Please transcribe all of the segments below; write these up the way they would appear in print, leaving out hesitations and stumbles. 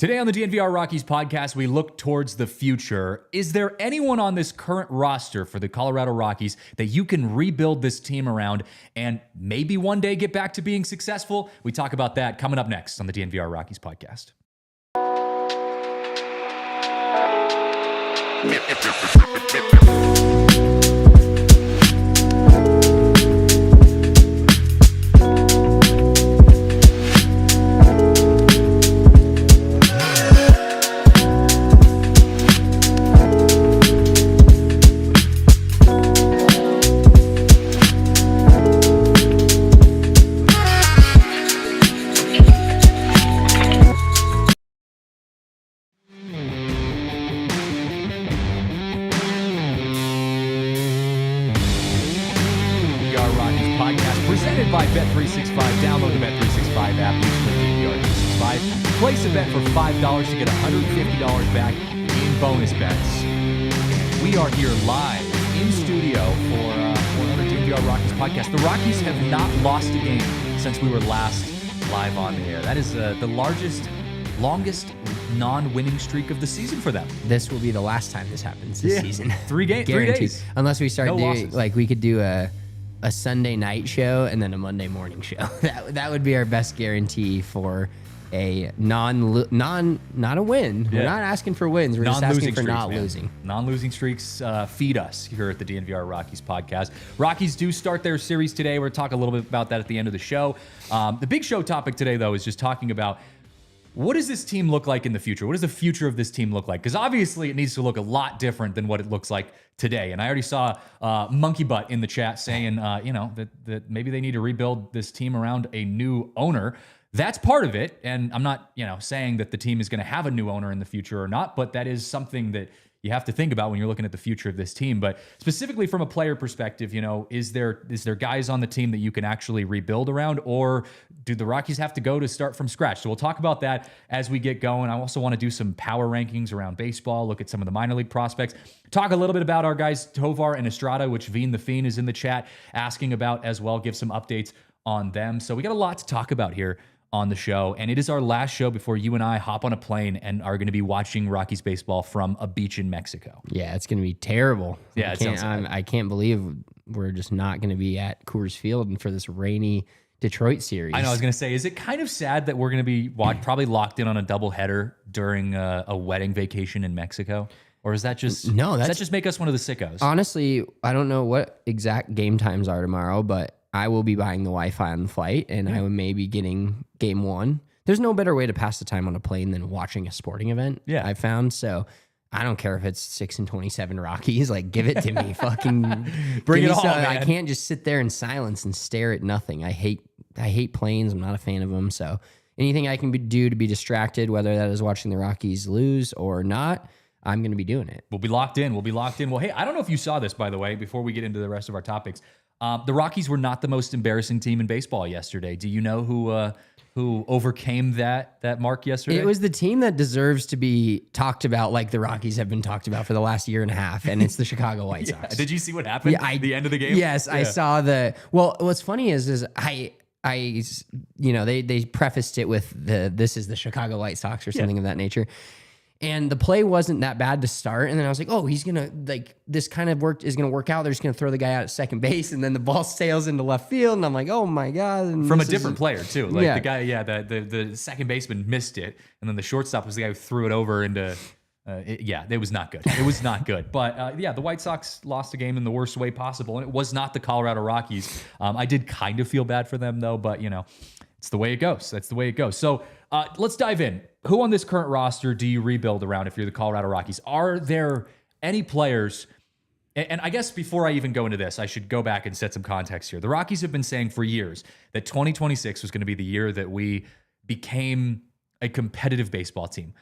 Today on the DNVR Rockies podcast, we look towards the future. Is there anyone on this current roster for the Colorado Rockies that you can rebuild this team around and maybe one day get back to being successful? We talk about that coming up next on the DNVR Rockies podcast. Presented by Bet365. Download the Bet365 app. Use code DNVR365. Place a bet for $5 to get $150 back in bonus bets. We are here live in studio for another DNVR Rockies podcast. The Rockies have not lost a game since we were last live on the air. That is the longest non-winning streak of the season for them. This will be the last time this happens this season. 3 days. Unless we start doing, losses. like, we could do a Sunday night show and then a Monday morning show. That would be our best guarantee for a not a win. We're not asking for wins. We're just asking for not losing. Non-losing streaks feed us here at the DNVR Rockies podcast. Rockies do start their series today. We're going to talk a little bit about that at the end of the show. The big show topic today, though, is just talking about what does this team look like in the future? What does the future of this team look like? Because obviously it needs to look a lot different than what it looks like today. And I already saw Monkey Butt in the chat saying, that maybe they need to rebuild this team around a new owner. That's part of it. And I'm not, saying that the team is going to have a new owner in the future or not, but that is something that you have to think about when you're looking at the future of this team. But specifically from a player perspective, is there guys on the team that you can actually rebuild around, or do the Rockies have to go to start from scratch? So we'll talk about that as we get going. I also want to do some power rankings around baseball, look at some of the minor league prospects, talk a little bit about our guys Tovar and Estrada, which Veen the Fiend is in the chat asking about as well, give some updates on them. So we got a lot to talk about here on the show, and it is our last show before you and I hop on a plane and are going to be watching Rockies baseball from a beach in Mexico. Yeah, it's going to be terrible. Yeah, I can't believe we're just not going to be at Coors Field for this rainy Detroit series. I know. I was going to say, is it kind of sad that we're going to be probably locked in on a doubleheader during a wedding vacation in Mexico? Or is that just does that just make us one of the sickos? Honestly, I don't know what exact game times are tomorrow, but I will be buying the Wi-Fi on the flight, and I may be getting game one. There's no better way to pass the time on a plane than watching a sporting event. Yeah, I found. So I don't care if it's 6-27 Rockies. Like, give it to me. Fucking bring it on, man. I can't just sit there in silence and stare at nothing. I hate planes. I'm not a fan of them. So anything I can do to be distracted, whether that is watching the Rockies lose or not, I'm going to be doing it. We'll be locked in. Well, hey, I don't know if you saw this, by the way, before we get into the rest of our topics. The Rockies were not the most embarrassing team in baseball yesterday. Do you know who overcame that mark yesterday? It was the team that deserves to be talked about like the Rockies have been talked about for the last year and a half, and it's the Chicago White Sox. Did you see what happened at the end of the game? Yes, I saw Well, what's funny is they prefaced it with this is the Chicago White Sox or something of that nature. And the play wasn't that bad to start. And then I was like, oh, he's going to, this kind of is going to work out. They're just going to throw the guy out at second base. And then the ball sails into left field. And I'm like, oh my God. And from a different player, too. Like the guy, the second baseman missed it. And then the shortstop was the guy who threw it over into, it was not good. It was not good. But the White Sox lost a game in the worst way possible. And it was not the Colorado Rockies. I did kind of feel bad for them, though. But, it's the way it goes. That's the way it goes. So let's dive in. Who on this current roster do you rebuild around if you're the Colorado Rockies? Are there any players, and I guess before I even go into this, I should go back and set some context here. The Rockies have been saying for years that 2026 was going to be the year that we became a competitive baseball team.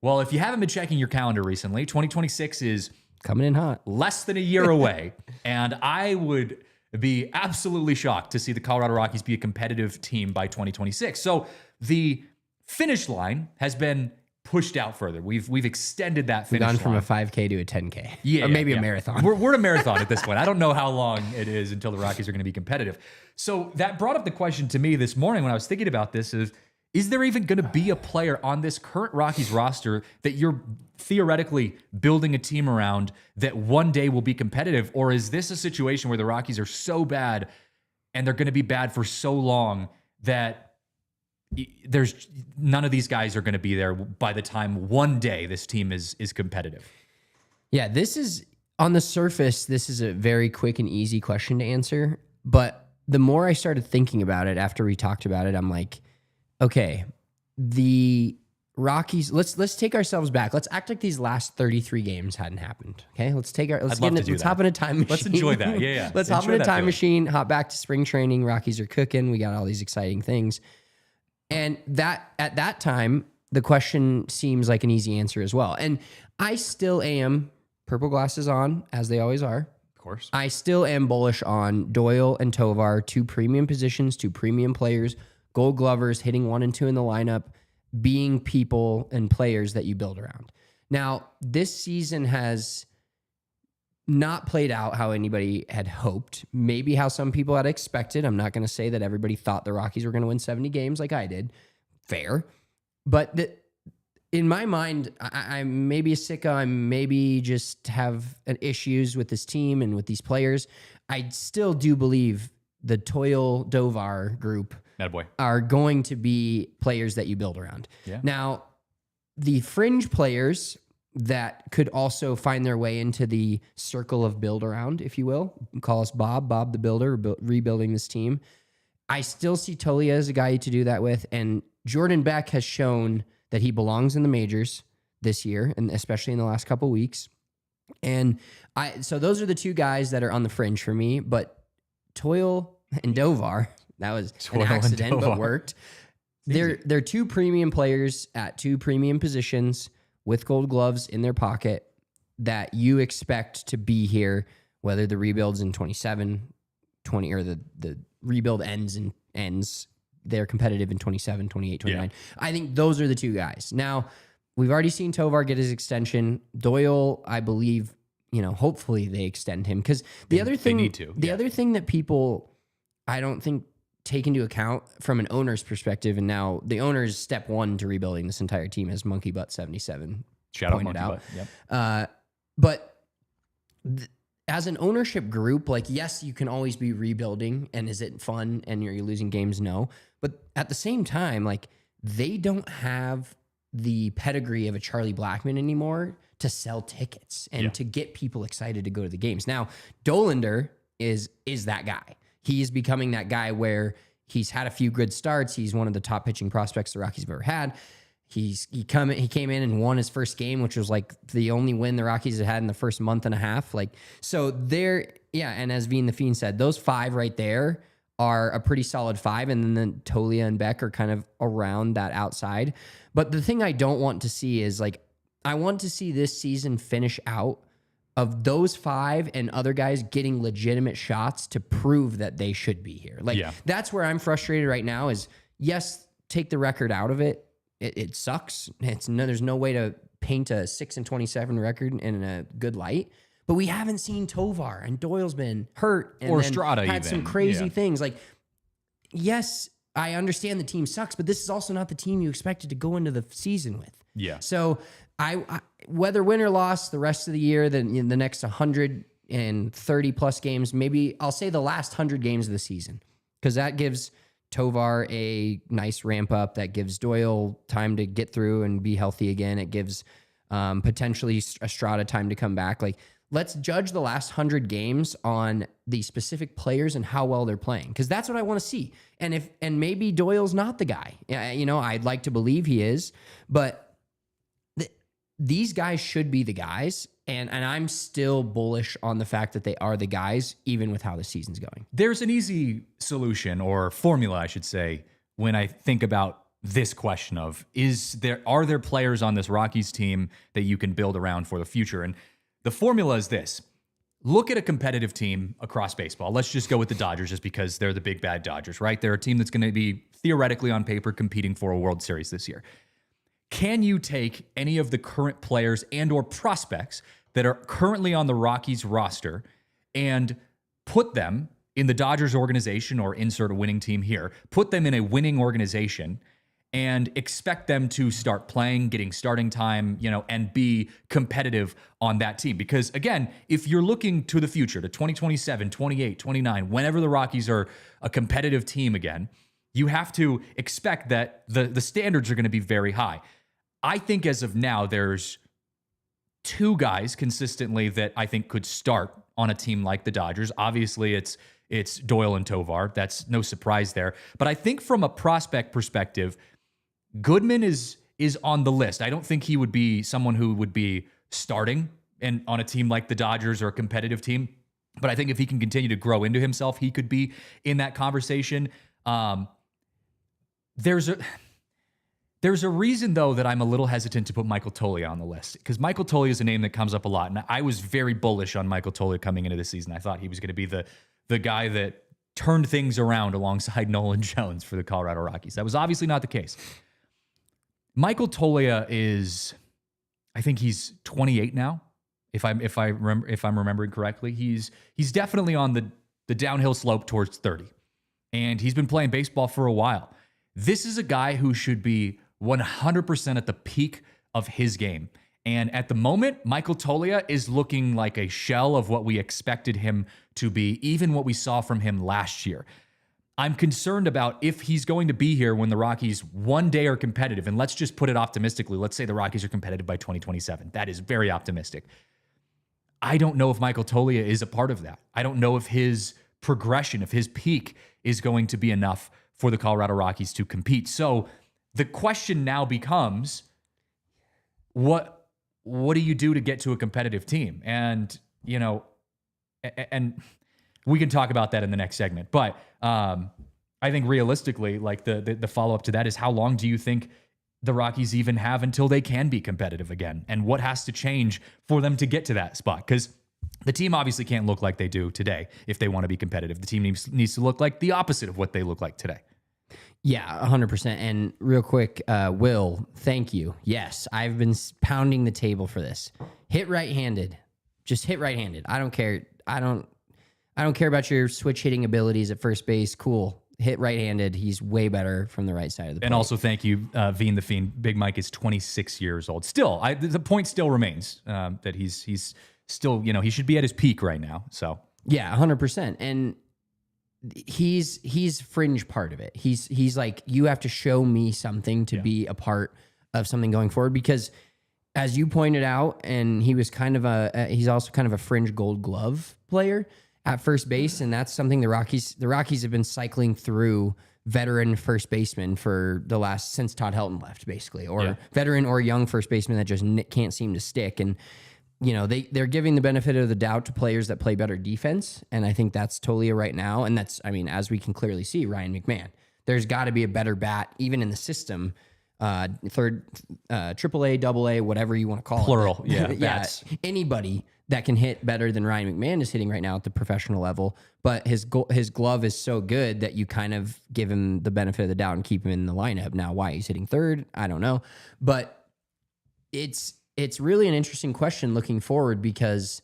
Well, if you haven't been checking your calendar recently, 2026 is coming in hot. Less than a year away, and I would be absolutely shocked to see the Colorado Rockies be a competitive team by 2026. So the finish line has been pushed out further. We've extended that finish line. We've gone from a 5K to a 10K. Or maybe a marathon. We're a marathon at this point. I don't know how long it is until the Rockies are going to be competitive. So that brought up the question to me this morning when I was thinking about this is there even going to be a player on this current Rockies roster that you're theoretically building a team around that one day will be competitive? Or is this a situation where the Rockies are so bad and they're going to be bad for so long that there's none of these guys are going to be there by the time one day this team is competitive? Yeah, this is, on the surface, this is a very quick and easy question to answer. But the more I started thinking about it after we talked about it, I'm like, okay, the Rockies, let's take ourselves back. Let's act like these last 33 games hadn't happened. Okay, let's hop in a time machine. Let's enjoy that. Yeah. Let's hop in a time machine, hop back to spring training. Rockies are cooking. We got all these exciting things. And that at that time, the question seems like an easy answer as well. And I still am, purple glasses on, as they always are. Of course. I still am bullish on Doyle and Tovar, two premium positions, two premium players, Gold Glovers, hitting 1 and 2 in the lineup, being people and players that you build around. Now, this season has not played out how anybody had hoped, maybe how some people had expected. I'm not going to say that everybody thought the Rockies were going to win 70 games like I did. Fair. But in my mind, I'm maybe a sicko. I maybe just have issues with this team and with these players. I still do believe the Toyle Dovar group are going to be players that you build around. Yeah. Now, the fringe players that could also find their way into the circle of build around, if you will, call us Bob the Builder, rebuilding this team. I still see Tolia as a guy to do that with, and Jordan Beck has shown that he belongs in the majors this year, and especially in the last couple weeks. And so those are the two guys that are on the fringe for me, but Toyle and Dovar, that was an accident, but worked. They're two premium players at two premium positions with Gold Gloves in their pocket that you expect to be here, whether the rebuild's in 27, 20, or the rebuild ends, they're competitive in 27, 28, 29. Yeah. I think those are the two guys. Now, we've already seen Tovar get his extension. Doyle, I believe, hopefully they extend him, because the other thing that people, I don't think, take into account from an owner's perspective, and now the owner's step one to rebuilding this entire team, as Monkey Butt 77 pointed out. Yep. But as an ownership group, like, yes, you can always be rebuilding, and is it fun and you're losing games? No. But at the same time, like, they don't have the pedigree of a Charlie Blackmon anymore to sell tickets and to get people excited to go to the games. Now, Dollander is that guy. He is becoming that guy where he's had a few good starts. He's one of the top pitching prospects the Rockies have ever had. He came in and won his first game, which was like the only win the Rockies had in the first month and a half. Like, so and as Veen the Fiend said, those five right there are a pretty solid five, and then Tolia and Beck are kind of around that outside. But the thing I don't want to see is, like, I want to see this season finish out of those five and other guys getting legitimate shots to prove that they should be here. Like, that's where I'm frustrated right now is, yes, take the record out of it. It sucks. There's no way to paint a 6-27 record in a good light. But we haven't seen Tovar, and Doyle's been hurt, and or Estrada had some crazy things. Like, yes, I understand the team sucks, but this is also not the team you expected to go into the season with. Yeah. So I whether win or loss, the rest of the year, then the next 130 plus games, maybe I'll say the last 100 games of the season, because that gives Tovar a nice ramp up. That gives Doyle time to get through and be healthy again. It gives potentially Estrada time to come back. Like, let's judge the last 100 games on the specific players and how well they're playing, because that's what I want to see. And maybe Doyle's not the guy. I'd like to believe he is, but these guys should be the guys. And I'm still bullish on the fact that they are the guys, even with how the season's going. There's an easy solution, or formula, I should say, when I think about this question of, are there players on this Rockies team that you can build around for the future? And the formula is this. Look at a competitive team across baseball. Let's just go with the Dodgers, just because they're the big bad Dodgers, right? They're a team that's going to be theoretically on paper competing for a World Series this year. Can you take any of the current players and or prospects that are currently on the Rockies roster and put them in the Dodgers organization, or insert a winning team here, put them in a winning organization and expect them to start playing, getting starting time, and be competitive on that team. Because again, if you're looking to the future, to 2027, 28, 29, whenever the Rockies are a competitive team again, you have to expect that the standards are going to be very high. I think as of now, there's two guys consistently that I think could start on a team like the Dodgers. Obviously, it's Doyle and Tovar. That's no surprise there. But I think from a prospect perspective, Goodman is on the list. I don't think he would be someone who would be starting on a team like the Dodgers or a competitive team. But I think if he can continue to grow into himself, he could be in that conversation. There's a reason, though, that I'm a little hesitant to put Michael Toglia on the list, because Michael Toglia is a name that comes up a lot. And I was very bullish on Michael Toglia coming into this season. I thought he was going to be the guy that turned things around alongside Nolan Jones for the Colorado Rockies. That was obviously not the case. Michael Toglia I think he's 28 now, if I'm remembering correctly. He's definitely on the downhill slope towards 30, and he's been playing baseball for a while. This is a guy who should be 100% at the peak of his game. And at the moment, Michael Toglia is looking like a shell of what we expected him to be, even what we saw from him last year. I'm concerned about if he's going to be here when the Rockies one day are competitive. And let's just put it optimistically. Let's say the Rockies are competitive by 2027. That is very optimistic. I don't know if Michael Toglia is a part of that. I don't know if his progression, if his peak is going to be enough for the Colorado Rockies to compete. So the question now becomes, what do you do to get to a competitive team? And, and we can talk about that in the next segment. But I think realistically, like the follow-up to that is, how long do you think the Rockies even have until they can be competitive again? And what has to change for them to get to that spot? Because the team obviously can't look like they do today if they want to be competitive. The team needs to look like the opposite of what they look like today. Yeah, 100%. And real quick, Will, thank you. Yes, I've been pounding the table for this. Hit right-handed. Just hit right-handed. I don't care. I don't care about your switch hitting abilities at first base. Cool. Hit right-handed. He's way better from the right side of the plate. And also, thank you, Veen the Fiend. Big Mike is 26 years old. Still, the point still remains that he's still, he should be at his peak right now. So yeah, 100%. And he's fringe part of it. He's like, you have to show me something to be a part of something going forward, because as you pointed out, and he was he's also kind of a fringe Gold Glove player at first base, and that's something the Rockies have been cycling through veteran first baseman for the last, since Todd Helton left, basically, or veteran or young first baseman that just can't seem to stick. And they're giving the benefit of the doubt to players that play better defense, and I think that's Toglia right now. And that's, as we can clearly see, Ryan McMahon. There's got to be a better bat, even in the system. Third, AAA, AA, whatever you want to call plural, it. Yeah, anybody that can hit better than Ryan McMahon is hitting right now at the professional level. But his glove is so good that you kind of give him the benefit of the doubt and keep him in the lineup. Now, why he's hitting third, I don't know, but it's really an interesting question looking forward, because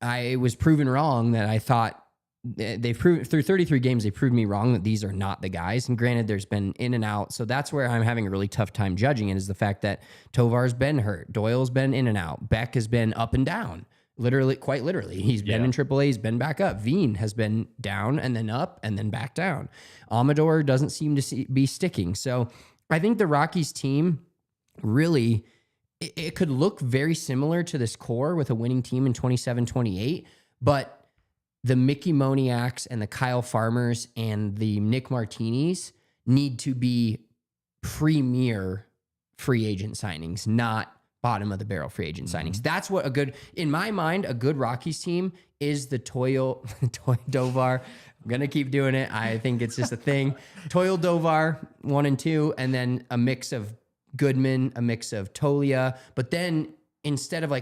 I was proven wrong that I thought they've proved through 33 games, they proved me wrong that these are not the guys. And granted, there's been in and out. So that's where I'm having a really tough time judging it, is the fact that Tovar's been hurt. Doyle's been in and out. Beck has been up and down. Literally, quite literally. He's been in AAA, he's been back up. Veen has been down and then up and then back down. Amador doesn't seem to be sticking. So I think the Rockies team really, it could look very similar to this core with a winning team in 27-28, but the Mickey Moniaks and the Kyle Farmers and the Nick Martinis need to be premier free agent signings, not bottom of the barrel free agent signings. That's what in my mind, a good Rockies team is the Toyo Dovar. I'm going to keep doing it. I think it's just a thing. Toyo Dovar 1 and 2, and then a mix of Goodman, a mix of Toglia. But then instead of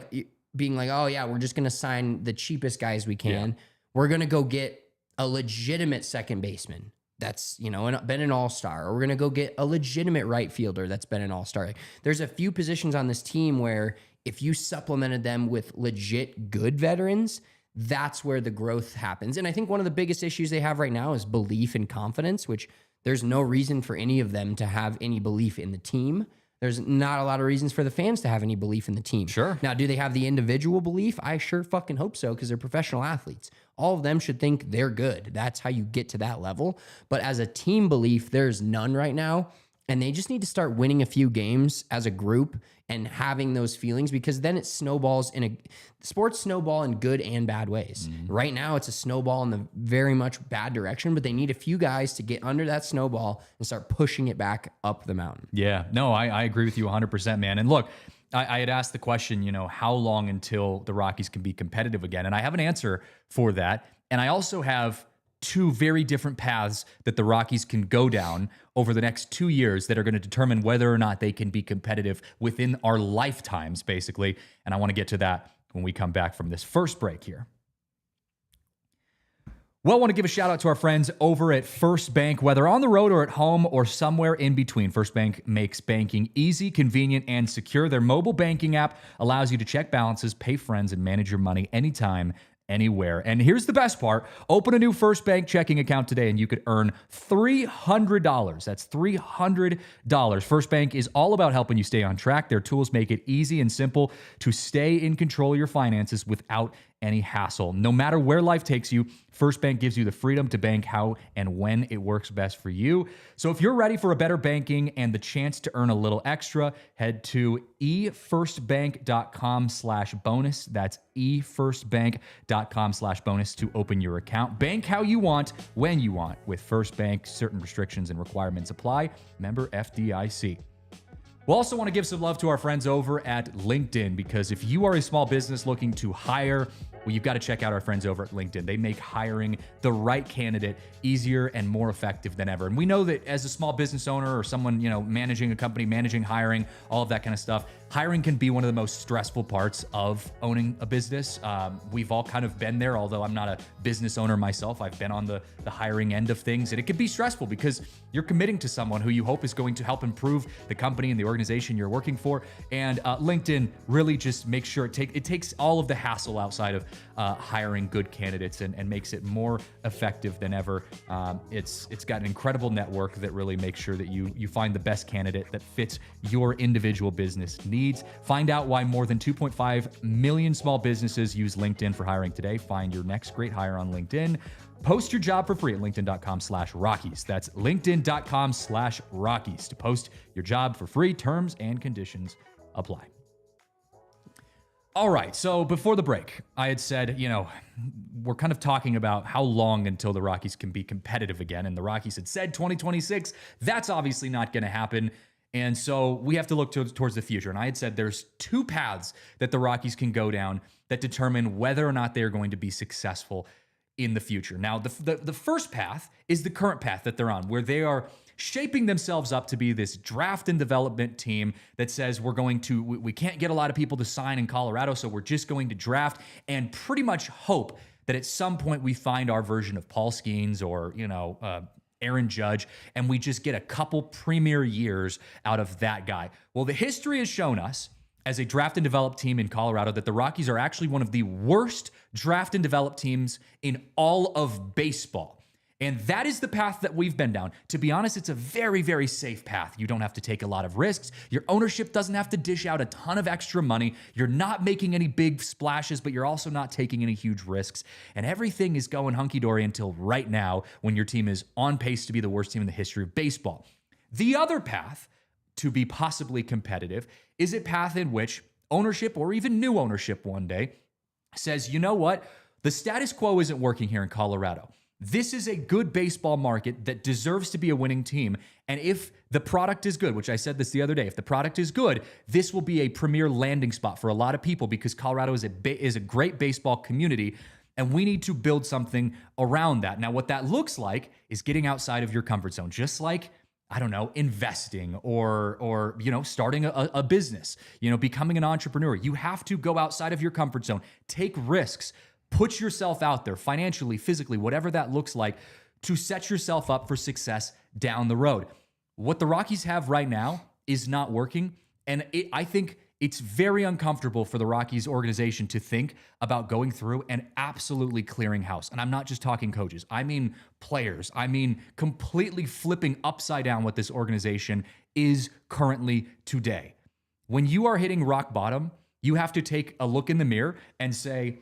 being like, oh yeah, we're just going to sign the cheapest guys we can, we're going to go get a legitimate second baseman that's, been an all-star, or we're going to go get a legitimate right fielder that's been an all-star. There's a few positions on this team where if you supplemented them with legit good veterans, that's where the growth happens. And I think one of the biggest issues they have right now is belief and confidence, which there's no reason for any of them to have any belief in the team. There's not a lot of reasons for the fans to have any belief in the team. Sure. Now, do they have the individual belief? I sure fucking hope so, because they're professional athletes. All of them should think they're good. That's how you get to that level. But as a team belief, there's none right now. And they just need to start winning a few games as a group and having those feelings, because then it snowballs sports snowball in good and bad ways. Right now, it's a snowball in the very much bad direction, but they need a few guys to get under that snowball and start pushing it back up the mountain. Yeah, no, I agree with you 100%, man. And look, I had asked the question, how long until the Rockies can be competitive again? And I have an answer for that. And I also have two very different paths that the Rockies can go down over the next 2 years that are going to determine whether or not they can be competitive within our lifetimes, basically. And I want to get to that when we come back from this first break here. Well, I want to give a shout out to our friends over at First Bank. Whether on the road or at home or somewhere in between, First Bank makes banking easy, convenient, and secure. Their mobile banking app allows you to check balances, pay friends, and manage your money anytime, anywhere. And here's the best part. Open a new First Bank checking account today and you could earn $300. That's $300. First Bank is all about helping you stay on track. Their tools make it easy and simple to stay in control of your finances without any hassle. No matter where life takes you, First Bank gives you the freedom to bank how and when it works best for you. So if you're ready for a better banking and the chance to earn a little extra, head to efirstbank.com/bonus. That's efirstbank.com/bonus to open your account. Bank how you want, when you want. With First Bank, certain restrictions and requirements apply. Member FDIC. We'll also want to give some love to our friends over at LinkedIn, because if you are a small business looking to hire, well, you've got to check out our friends over at LinkedIn. They make hiring the right candidate easier and more effective than ever. And we know that as a small business owner or someone, managing a company, managing hiring, all of that kind of stuff, hiring can be one of the most stressful parts of owning a business. We've all kind of been there, although I'm not a business owner myself. I've been on the hiring end of things, and it can be stressful because you're committing to someone who you hope is going to help improve the company and the organization you're working for. And LinkedIn really just makes sure it takes all of the hassle outside of hiring good candidates and makes it more effective than ever. It's got an incredible network that really makes sure that you find the best candidate that fits your individual business needs. Find out why more than 2.5 million small businesses use LinkedIn for hiring today. Find your next great hire on LinkedIn. Post your job for free at linkedin.com/Rockies. That's linkedin.com/Rockies to post your job for free. Terms and conditions apply. All right, so before the break, I had said, we're kind of talking about how long until the Rockies can be competitive again. And the Rockies had said 2026. That's obviously not going to happen. And so we have to look towards the future. And I had said there's two paths that the Rockies can go down that determine whether or not they're going to be successful in the future. Now, the first path is the current path that they're on, where they are shaping themselves up to be this draft and development team that says we can't get a lot of people to sign in Colorado, so we're just going to draft and pretty much hope that at some point we find our version of Paul Skeens or, Aaron Judge, and we just get a couple premier years out of that guy. Well, the history has shown us as a draft and develop team in Colorado that the Rockies are actually one of the worst draft and develop teams in all of baseball. And that is the path that we've been down. To be honest, it's a very, very safe path. You don't have to take a lot of risks. Your ownership doesn't have to dish out a ton of extra money. You're not making any big splashes, but you're also not taking any huge risks. And everything is going hunky-dory until right now, when your team is on pace to be the worst team in the history of baseball. The other path to be possibly competitive is a path in which ownership, or even new ownership one day, says, you know what? The status quo isn't working here in Colorado. This is a good baseball market that deserves to be a winning team. And if the product is good, which I said this the other day, if the product is good, this will be a premier landing spot for a lot of people, because Colorado is a great baseball community, and we need to build something around that. Now, what that looks like is getting outside of your comfort zone, just like, investing or starting a business, becoming an entrepreneur. You have to go outside of your comfort zone, take risks, put yourself out there financially, physically, whatever that looks like, to set yourself up for success down the road. What the Rockies have right now is not working. And I think it's very uncomfortable for the Rockies organization to think about going through and absolutely clearing house. And I'm not just talking coaches. I mean players. I mean completely flipping upside down what this organization is currently today. When you are hitting rock bottom, you have to take a look in the mirror and say,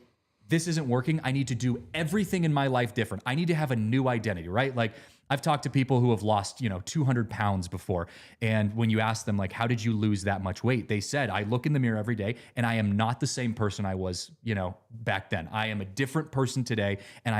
this isn't working. I need to do everything in my life different. I need to have a new identity, right? Like, I've talked to people who have lost, 200 pounds before. And when you ask them, like, how did you lose that much weight? They said, I look in the mirror every day and I am not the same person I was, back then. I am a different person today. And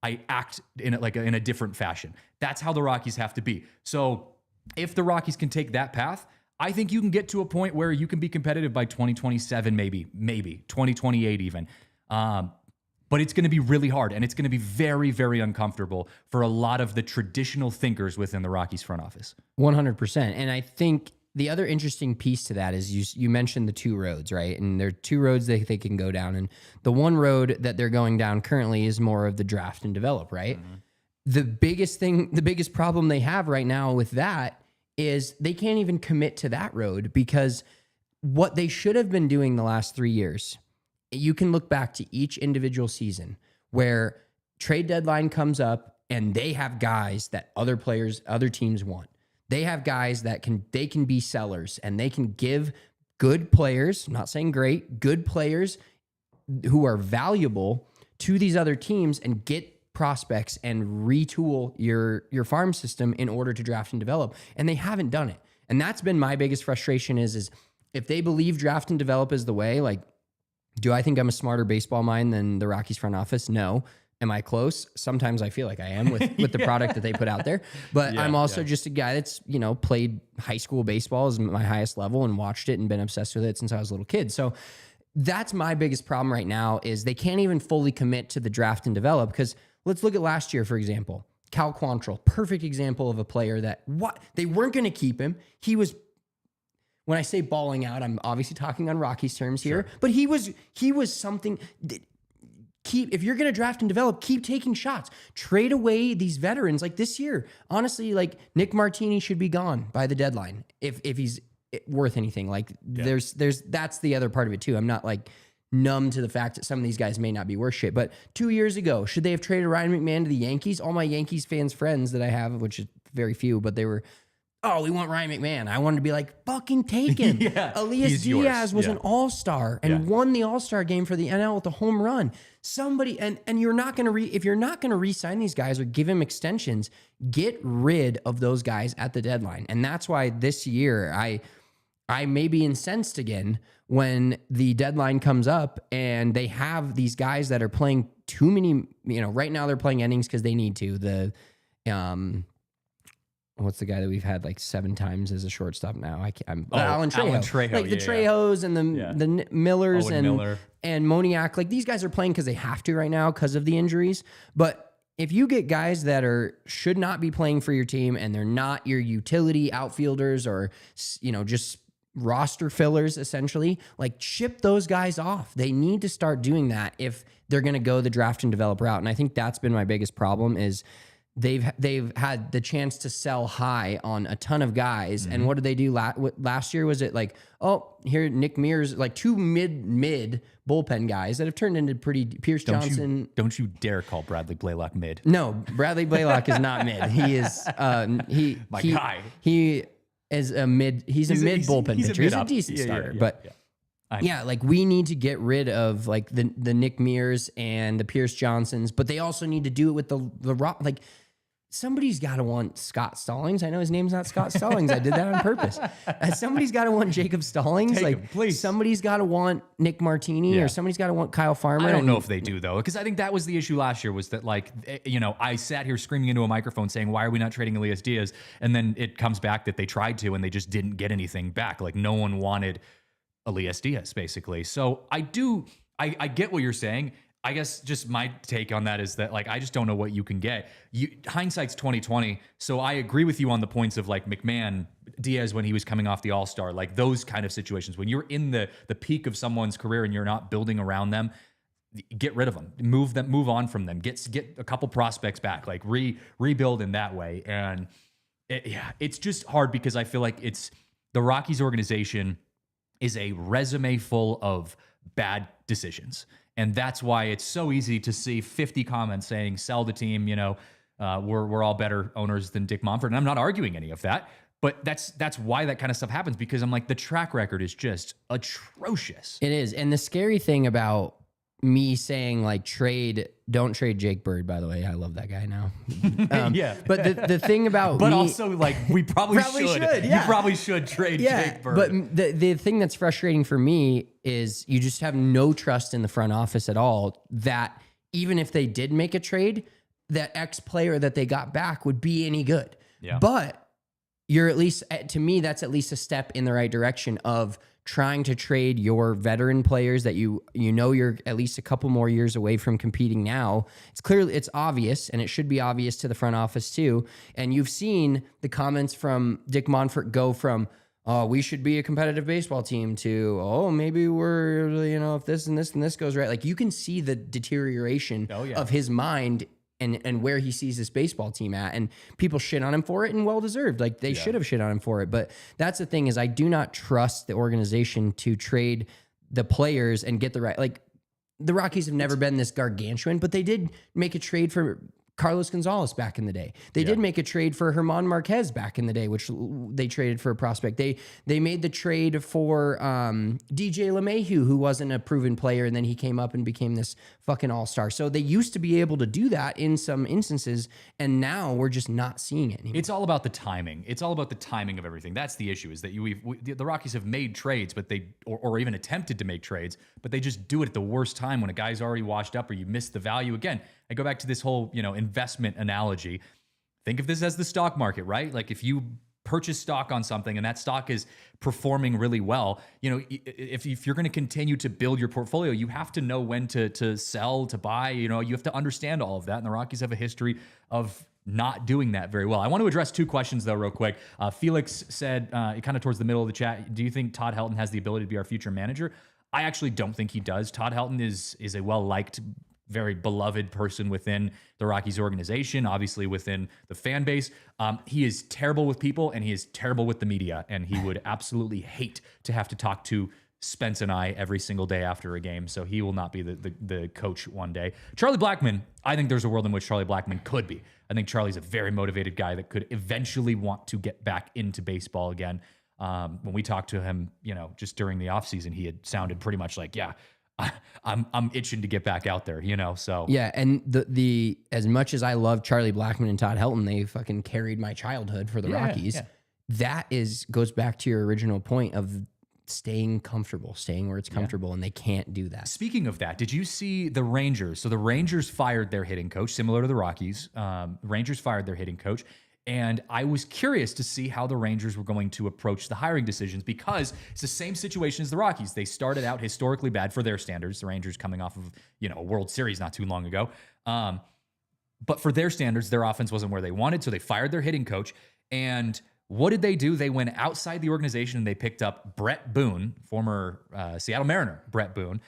I act in a different fashion. That's how the Rockies have to be. So if the Rockies can take that path, I think you can get to a point where you can be competitive by 2027, maybe 2028 even. But it's going to be really hard, and it's going to be very, very uncomfortable for a lot of the traditional thinkers within the Rockies front office. 100%. And I think the other interesting piece to that is you mentioned the two roads, right? And there are two roads they can go down. And the one road that they're going down currently is more of the draft and develop, right? Mm-hmm. The biggest problem they have right now with that is they can't even commit to that road, because what they should have been doing the last 3 years, you can look back to each individual season where trade deadline comes up and they have guys that other teams want. They have guys that can be sellers, and they can give good players, I'm not saying great, good players who are valuable to these other teams and get prospects and retool your farm system in order to draft and develop. And they haven't done it. And that's been my biggest frustration is if they believe draft and develop is the way, like, do I think I'm a smarter baseball mind than the Rockies front office? No. Am I close? Sometimes I feel like I am with the product that they put out there. But I'm also just a guy that's, played high school baseball as my highest level and watched it and been obsessed with it since I was a little kid. So that's my biggest problem right now is they can't even fully commit to the draft and develop, because let's look at last year, for example. Cal Quantrill, perfect example of a player that they weren't going to keep him. He was, when I say balling out, I'm obviously talking on Rockies terms here, but he was something. If you're going to draft and develop, keep taking shots. Trade away these veterans like this year. Honestly, like Nick Martini should be gone by the deadline if he's worth anything. Like there's that's the other part of it too. I'm not like numb to the fact that some of these guys may not be worth shit. But 2 years ago, should they have traded Ryan McMahon to the Yankees? All my Yankees fans friends that I have, which is very few, but they were, oh, we want Ryan McMahon. I wanted to be like, fucking take him. Elias Diaz was an all-star and won the all-star game for the NL with a home run. Somebody, and you're not going to if you're not going to re-sign these guys or give him extensions, get rid of those guys at the deadline. And that's why this year I may be incensed again when the deadline comes up and they have these guys that are playing too many, right now they're playing innings because they need to. What's the guy that we've had like 7 times as a shortstop now? Alan Trejo. Alan Trejo. Like the Trejos and the Millers and Moniak. Like these guys are playing because they have to right now because of the injuries. But if you get guys that should not be playing for your team and they're not your utility outfielders or just roster fillers essentially, like ship those guys off. They need to start doing that if they're going to go the draft and develop route. And I think that's been my biggest problem is they've had the chance to sell high on a ton of guys. Mm-hmm. And what did they do last year? Was it like, oh, here Nick Mears, like 2 mid bullpen guys that have turned into pretty Pierce Johnson. Don't you dare call Bradley Blaylock mid. No, Bradley Blaylock is not mid. He is guy. He is a mid. He's a mid bullpen pitcher. He's a decent starter, but. Yeah, like we need to get rid of like the Nick Mears and the Pierce Johnsons, but they also need to do it with the rock. Like somebody's got to want Scott Stallings. I know his name's not Scott Stallings. I did that on purpose. Somebody's got to want Jacob Stallings. Take him, please. Somebody's got to want Nick Martini or somebody's got to want Kyle Farmer. I don't know if they do though, because I think that was the issue last year was that like, I sat here screaming into a microphone saying, why are we not trading Elias Diaz? And then it comes back that they tried to and they just didn't get anything back. Like no one wanted Elias Diaz, basically. So I get what you're saying. I guess just my take on that is that like I just don't know what you can get. Hindsight's 2020. So I agree with you on the points of like McMahon, Diaz when he was coming off the All-Star, like those kind of situations. When you're in the peak of someone's career and you're not building around them, get rid of them, move on from them, get a couple prospects back, like rebuild in that way. And it's just hard because I feel like it's the Rockies organization. is a resume full of bad decisions. And that's why it's so easy to see 50 comments saying, sell the team, we're all better owners than Dick Monfort. And I'm not arguing any of that, but that's why that kind of stuff happens, because I'm like, the track record is just atrocious. It is. And the scary thing about me saying like don't trade Jake Bird, by the way, I love that guy now. Yeah. But the thing about But me, also like we probably should. Yeah. You probably should trade Jake Bird. But the thing that's frustrating for me is you just have no trust in the front office at all, that even if they did make a trade, that X player that they got back would be any good. Yeah. But you're at least, to me, that's at least a step in the right direction of trying to trade your veteran players that you're at least a couple more years away from competing now. It's obvious, and it should be obvious to the front office too. And you've seen the comments from Dick Monfort go from, oh, we should be a competitive baseball team, to, oh, maybe we're, if this and this and this goes right. Like, you can see the deterioration of his mind and where he sees this baseball team at, and people shit on him for it, and well deserved. Like, they should have shit on him for it. But that's the thing, is I do not trust the organization to trade the players and get the right, like, the Rockies have never been this gargantuan, but they did make a trade for Carlos Gonzalez back in the day. They did make a trade for German Marquez back in the day, which they traded for a prospect. They made the trade for DJ LeMahieu, who wasn't a proven player, and then he came up and became this fucking all-star. So they used to be able to do that in some instances, and now we're just not seeing it anymore. It's all about the timing. It's all about the timing of everything. That's the issue, is that the Rockies have made trades, but or even attempted to make trades, but they just do it at the worst time when a guy's already washed up or you miss the value. Again, I go back to this whole, investment analogy. Think of this as the stock market, right? Like, if you purchase stock on something and that stock is performing really well, if you're going to continue to build your portfolio, you have to know when to sell, to buy, you have to understand all of that. And the Rockies have a history of not doing that very well. I want to address two questions though, real quick. Felix said, kind of towards the middle of the chat, do you think Todd Helton has the ability to be our future manager? I actually don't think he does. Todd Helton is a well-liked, very beloved person within the Rockies organization, obviously within the fan base. He is terrible with people, and he is terrible with the media, and he would absolutely hate to have to talk to Spence and I every single day after a game, so he will not be the coach one day. Charlie Blackmon, I think there's a world in which Charlie Blackmon could be. I think Charlie's a very motivated guy that could eventually want to get back into baseball again. When we talked to him, just during the offseason, he had sounded pretty much like, yeah, I'm itching to get back out there, so. Yeah, and the as much as I love Charlie Blackmon and Todd Helton, they fucking carried my childhood for the Rockies. Yeah. That goes back to your original point of staying comfortable, staying where it's comfortable, and they can't do that. Speaking of that, did you see the Rangers? So the Rangers fired their hitting coach, similar to the Rockies. Rangers fired their hitting coach. And I was curious to see how the Rangers were going to approach the hiring decisions, because it's the same situation as the Rockies. They started out historically bad for their standards, the Rangers coming off of, a World Series not too long ago. But for their standards, their offense wasn't where they wanted, so they fired their hitting coach. And what did they do? They went outside the organization and they picked up Brett Boone, former Seattle Mariner Brett Boone,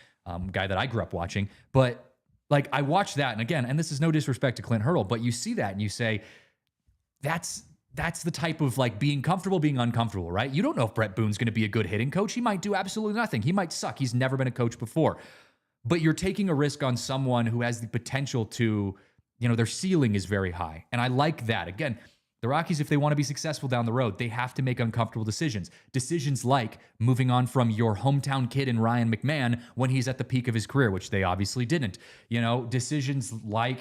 guy that I grew up watching. But like, I watched that, and again, and this is no disrespect to Clint Hurdle, but you see that and you say, that's the type of like being comfortable, being uncomfortable, right? You don't know if Brett Boone's going to be a good hitting coach. He might do absolutely nothing. He might suck. He's never been a coach before. But you're taking a risk on someone who has the potential to, their ceiling is very high. And I like that. Again, the Rockies, if they want to be successful down the road, they have to make uncomfortable decisions. Decisions like moving on from your hometown kid in Ryan McMahon when he's at the peak of his career, which they obviously didn't. Decisions like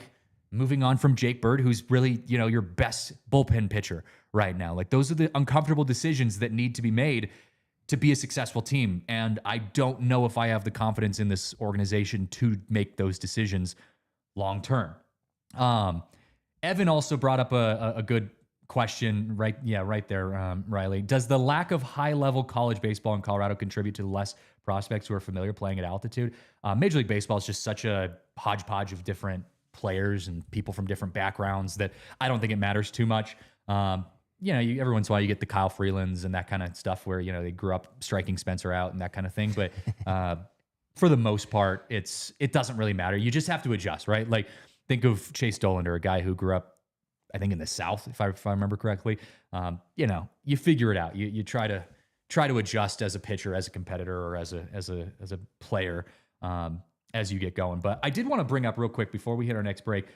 moving on from Jake Bird, who's really, your best bullpen pitcher right now. Like, those are the uncomfortable decisions that need to be made to be a successful team. And I don't know if I have the confidence in this organization to make those decisions long term. Evan also brought up a good question, right? Yeah, right there, Riley. Does the lack of high-level college baseball in Colorado contribute to less prospects who are familiar playing at altitude? Major League Baseball is just such a hodgepodge of different players and people from different backgrounds that I don't think it matters too much. Every once in a while you get the Kyle Freelands and that kind of stuff where, they grew up striking Spencer out and that kind of thing. But for the most part, it doesn't really matter. You just have to adjust, right? Like, think of Chase Dollander, a guy who grew up, I think, in the South, if I remember correctly. You figure it out. You try to try to adjust as a pitcher, as a competitor, or as a player as you get going. But I did want to bring up real quick before we hit our next break.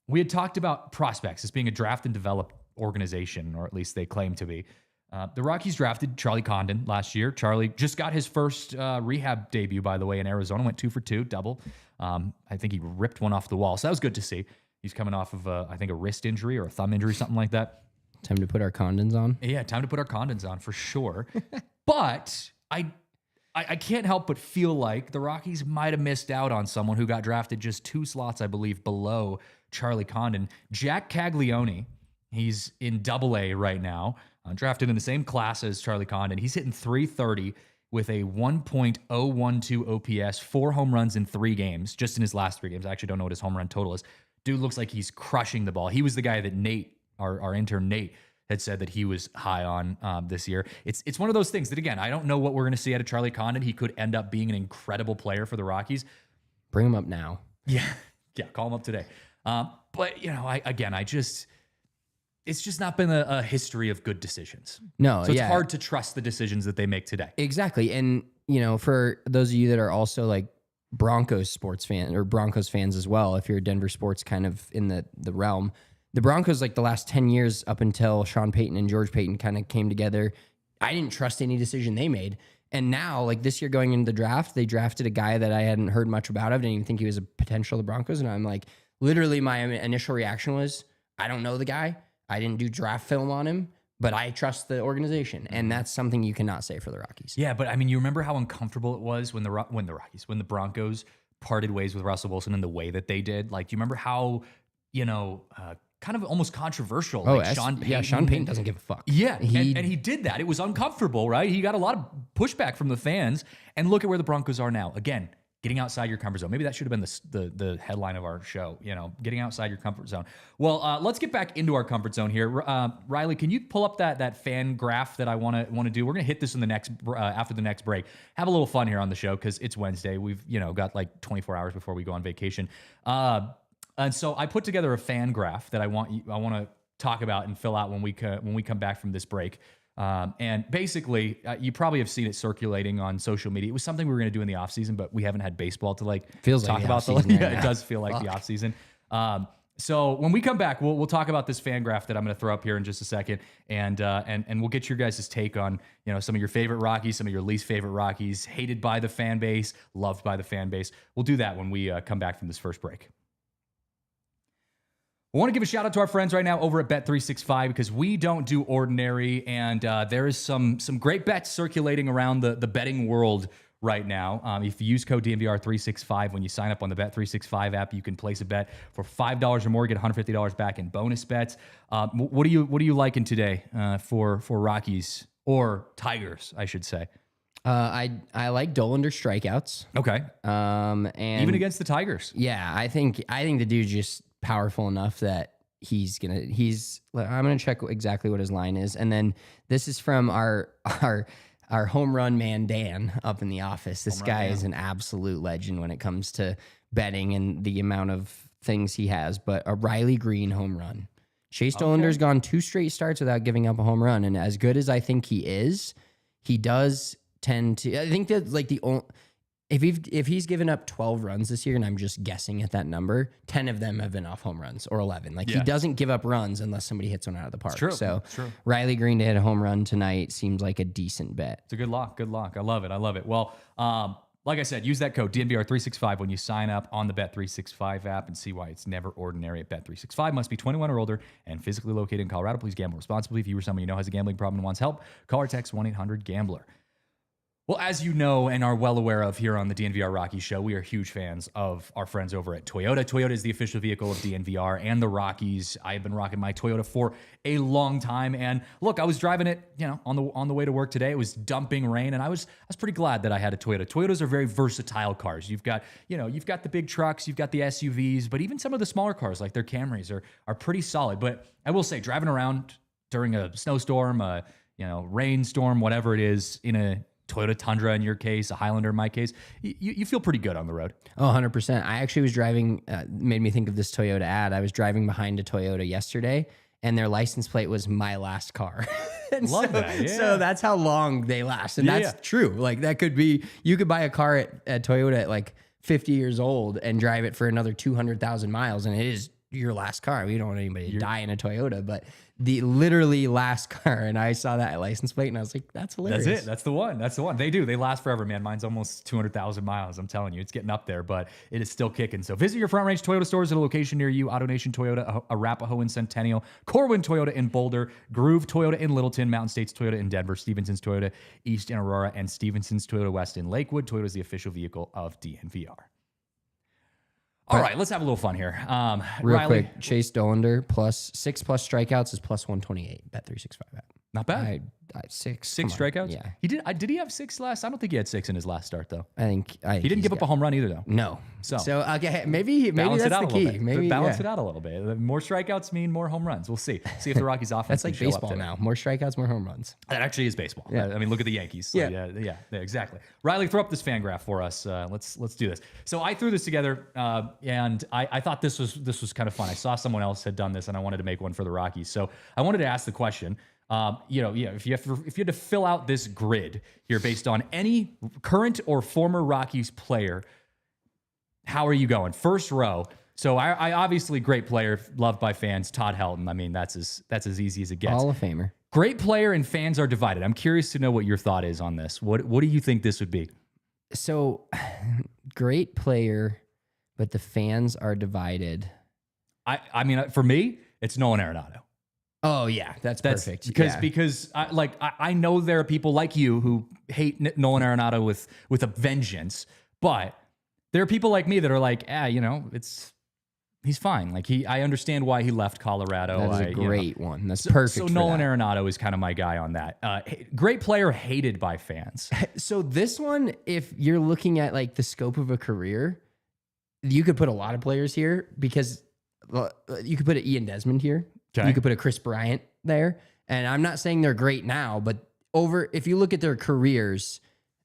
We had talked about prospects as being a draft and develop organization, or at least they claim to be. The Rockies drafted Charlie Condon last year. Charlie just got his first rehab debut, by the way, in Arizona. Went 2 for 2, double. I think he ripped one off the wall, so that was good to see. He's coming off of, I think, a wrist injury or a thumb injury, something like that. Time to put our condoms on. Yeah, time to put our condoms on for sure. But I can't help but feel like the Rockies might have missed out on someone who got drafted just 2 slots, I believe, below Charlie Condon. Jack Caglione, he's in AA right now, drafted in the same class as Charlie Condon. He's hitting .330 with a 1.012 OPS, 4 home runs in 3 games, just in his last 3 games. I actually don't know what his home run total is. Dude looks like he's crushing the ball. He was the guy that Nate, our intern Nate, had said that he was high on this year. It's one of those things that, again, I don't know what we're going to see out of Charlie Condon. He could end up being an incredible player for the Rockies. Bring him up now. Yeah, call him up today. But, it's just not been a history of good decisions. No, so it's hard to trust the decisions that they make today. Exactly. And, for those of you that are also like Broncos sports fans or Broncos fans as well, if you're Denver sports kind of in the realm, the Broncos, like the last 10 years up until Sean Payton and George Payton kind of came together, I didn't trust any decision they made. And now, like this year going into the draft, they drafted a guy that I hadn't heard much about. I didn't even think he was a potential of the Broncos. And I'm like, literally my initial reaction was, I don't know the guy. I didn't do draft film on him, but I trust the organization. And that's something you cannot say for the Rockies. Yeah, but I mean, you remember how uncomfortable it was when the Broncos parted ways with Russell Wilson in the way that they did? Like, do you remember how, kind of almost controversial. Sean Payton. Yeah, Sean Payton doesn't give a fuck. Yeah, and he did that. It was uncomfortable, right? He got a lot of pushback from the fans. And look at where the Broncos are now. Again, getting outside your comfort zone. Maybe that should have been the headline of our show, getting outside your comfort zone. Well, let's get back into our comfort zone here. Riley, can you pull up that fan graph that I want to do? We're going to hit this in the next after the next break. Have a little fun here on the show because it's Wednesday. We've got like 24 hours before we go on vacation. And so I put together a fan graph that I want to talk about and fill out when we come back from this break. And basically, you probably have seen it circulating on social media. It was something we were going to do in the off season, but we haven't had baseball to feels talk like about. It does feel like the off season. So when we come back, we'll talk about this fan graph that I'm going to throw up here in just a second, and we'll get your guys' take on some of your favorite Rockies, some of your least favorite Rockies, hated by the fan base, loved by the fan base. We'll do that when we come back from this first break. I want to give a shout out to our friends right now over at Bet365 because we don't do ordinary, and there is some great bets circulating around the betting world right now. If you use code DNVR365 when you sign up on the Bet365 app, you can place a bet for $5 or more, get $150 back in bonus bets. What are you liking today for Rockies or Tigers, I should say? I like Dollander strikeouts. Okay. And even against the Tigers. Yeah, I think the dude's just powerful enough that I'm gonna check exactly what his line is, and then this is from our home run man Dan up in the office. This guy is an absolute legend when it comes to betting and the amount of things he has. But a Riley Green home run. Chase Dollander's gone 2 straight starts without giving up a home run, and as good as I think he is, he does tend to. I think that if he's given up 12 runs this year, and I'm just guessing at that number, 10 of them have been off home runs, or 11. He doesn't give up runs unless somebody hits one out of the park. True. So It's true. Riley Green to hit a home run tonight seems like a decent bet. It's a good lock. Good lock. I love it. Well, like I said, use that code DNVR365 when you sign up on the Bet365 app and see why it's never ordinary at Bet365. Must be 21 or older and physically located in Colorado. Please gamble responsibly. If you or someone you know has a gambling problem and wants help, call or text 1-800-GAMBLER. Well, as you know and are well aware of here on the DNVR Rockies show, we are huge fans of our friends over at Toyota. Toyota is the official vehicle of DNVR and the Rockies. I've been rocking my Toyota for a long time. And look, I was driving it, on the way to work today. It was dumping rain, and I was pretty glad that I had a Toyota. Toyotas are very versatile cars. You've got the big trucks, you've got the SUVs, but even some of the smaller cars like their Camrys are pretty solid. But I will say, driving around during a snowstorm, rainstorm, whatever it is, in a Toyota Tundra in your case, a Highlander in my case, you feel pretty good on the road. Oh, 100%. I actually was driving, made me think of this Toyota ad. I was driving behind a Toyota yesterday, and their license plate was my last car. And Love that. Yeah. So that's how long they last. And that's true. Like that could be, you could buy a car at Toyota at like 50 years old and drive it for another 200,000 miles. And it is your last car. We don't want anybody to die in a Toyota, but the literally last car. And I saw that license plate and I was like, that's hilarious. That's it. That's the one. That's the one. They do. They last forever, man. Mine's almost 200,000 miles. I'm telling you, it's getting up there, but it is still kicking. So visit your Front Range Toyota stores at a location near you. AutoNation Toyota, Arapahoe in Centennial, Corwin Toyota in Boulder, Groove Toyota in Littleton, Mountain States Toyota in Denver, Stevenson's Toyota East in Aurora, and Stevenson's Toyota West in Lakewood. Toyota is the official vehicle of DNVR. All right, let's have a little fun here. Real Riley, quick, Chase Dollander plus 6 plus strikeouts is plus 128. Bet 365 app. not bad. Six. Six strikeouts? Yeah. He did. Did he have 6 last? I don't think he had 6 in his last start though. I think He didn't give up a home run either though. No. So okay, maybe balance that's it out the a little key. bit. Maybe Balance it out a little bit. More strikeouts mean more home runs. We'll see. See if the Rockies offense That's like can show up baseball today. now. More strikeouts, more home runs. That actually is baseball. Yeah. I mean, look at the Yankees. Yeah, exactly. Riley, throw up this fan graph for us. Let's do this. So I threw this together, and I thought this was kind of fun. I saw someone else had done this, and I wanted to make one for the Rockies. So I wanted to ask the question. If you had to fill out this grid here based on any current or former Rockies player, how are you going? First row. So I obviously great player, loved by fans. Todd Helton. I mean, that's as easy as it gets. Hall of Famer. Great player and fans are divided. I'm curious to know what your thought is on this. What do you think this would be? So, great player, but the fans are divided. I mean, for me, it's Nolan Arenado. Oh yeah, that's perfect. Because I know there are people like you who hate Nolan Arenado with a vengeance, but there are people like me that are like, he's fine. Like I understand why he left Colorado. That is a great one. That's perfect. So Nolan Arenado is kind of my guy on that. Great player, hated by fans. So this one, if you're looking at like the scope of a career, you could put a lot of players here because you could put an Ian Desmond here. Okay. You could put a Chris Bryant there. And I'm not saying they're great now, but if you look at their careers,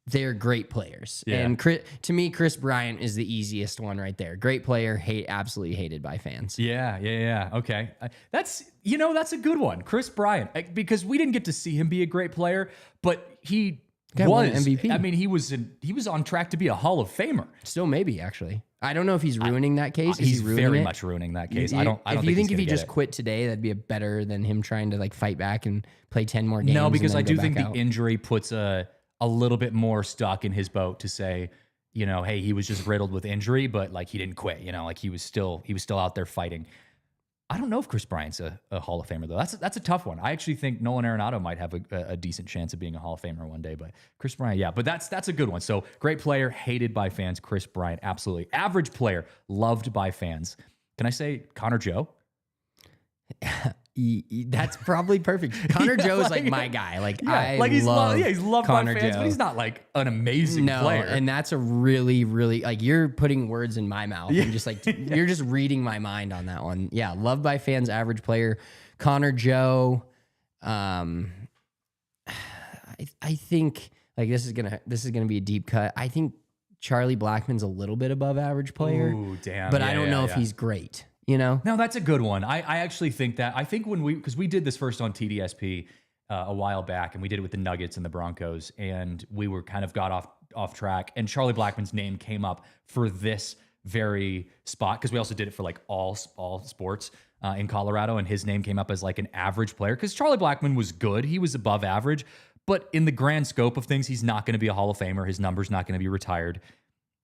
they're great players. Yeah. And to me, Chris Bryant is the easiest one right there. Great player, absolutely hated by fans. Yeah. Okay. That's a good one. Chris Bryant, because we didn't get to see him be a great player, but he was MVP. I mean, he was on track to be a Hall of Famer. Still maybe, actually. I don't know if he's ruining that case. He's he ruining very it? much ruining that case. You- I don't if you think think if he he's just gonna quit today, that'd be better than him trying to like fight back and play 10 more games. No, because and I then do go think back the out. injury puts a little bit more stock in his boat to say, hey, he was just riddled with injury, but like he didn't quit. Like he was still out there fighting. I don't know if Chris Bryant's a Hall of Famer though. That's a tough one. I actually think Nolan Arenado might have a decent chance of being a Hall of Famer one day, but Chris Bryant, yeah. But that's a good one. So great player, hated by fans. Chris Bryant, absolutely. Average player, loved by fans. Can I say Connor Joe? That's probably perfect. Connor Joe's like my guy. He's loved Connor by fans, Joe. but he's not like an amazing player. And that's a really, really like you're putting words in my mouth. I'm just like you're just reading my mind on that one. Yeah, loved by fans, average player. Connor Joe. I think like this is gonna be a deep cut. I think Charlie Blackmon's a little bit above average player. Ooh, damn. But I don't know if he's great. No, that's a good one. I actually think that. I think because we did this first on TDSP a while back, and we did it with the Nuggets and the Broncos, and we were kind of got off track. And Charlie Blackmon's name came up for this very spot because we also did it for like all sports in Colorado, and his name came up as like an average player because Charlie Blackmon was good. He was above average, but in the grand scope of things, he's not going to be a Hall of Famer. His number's not going to be retired.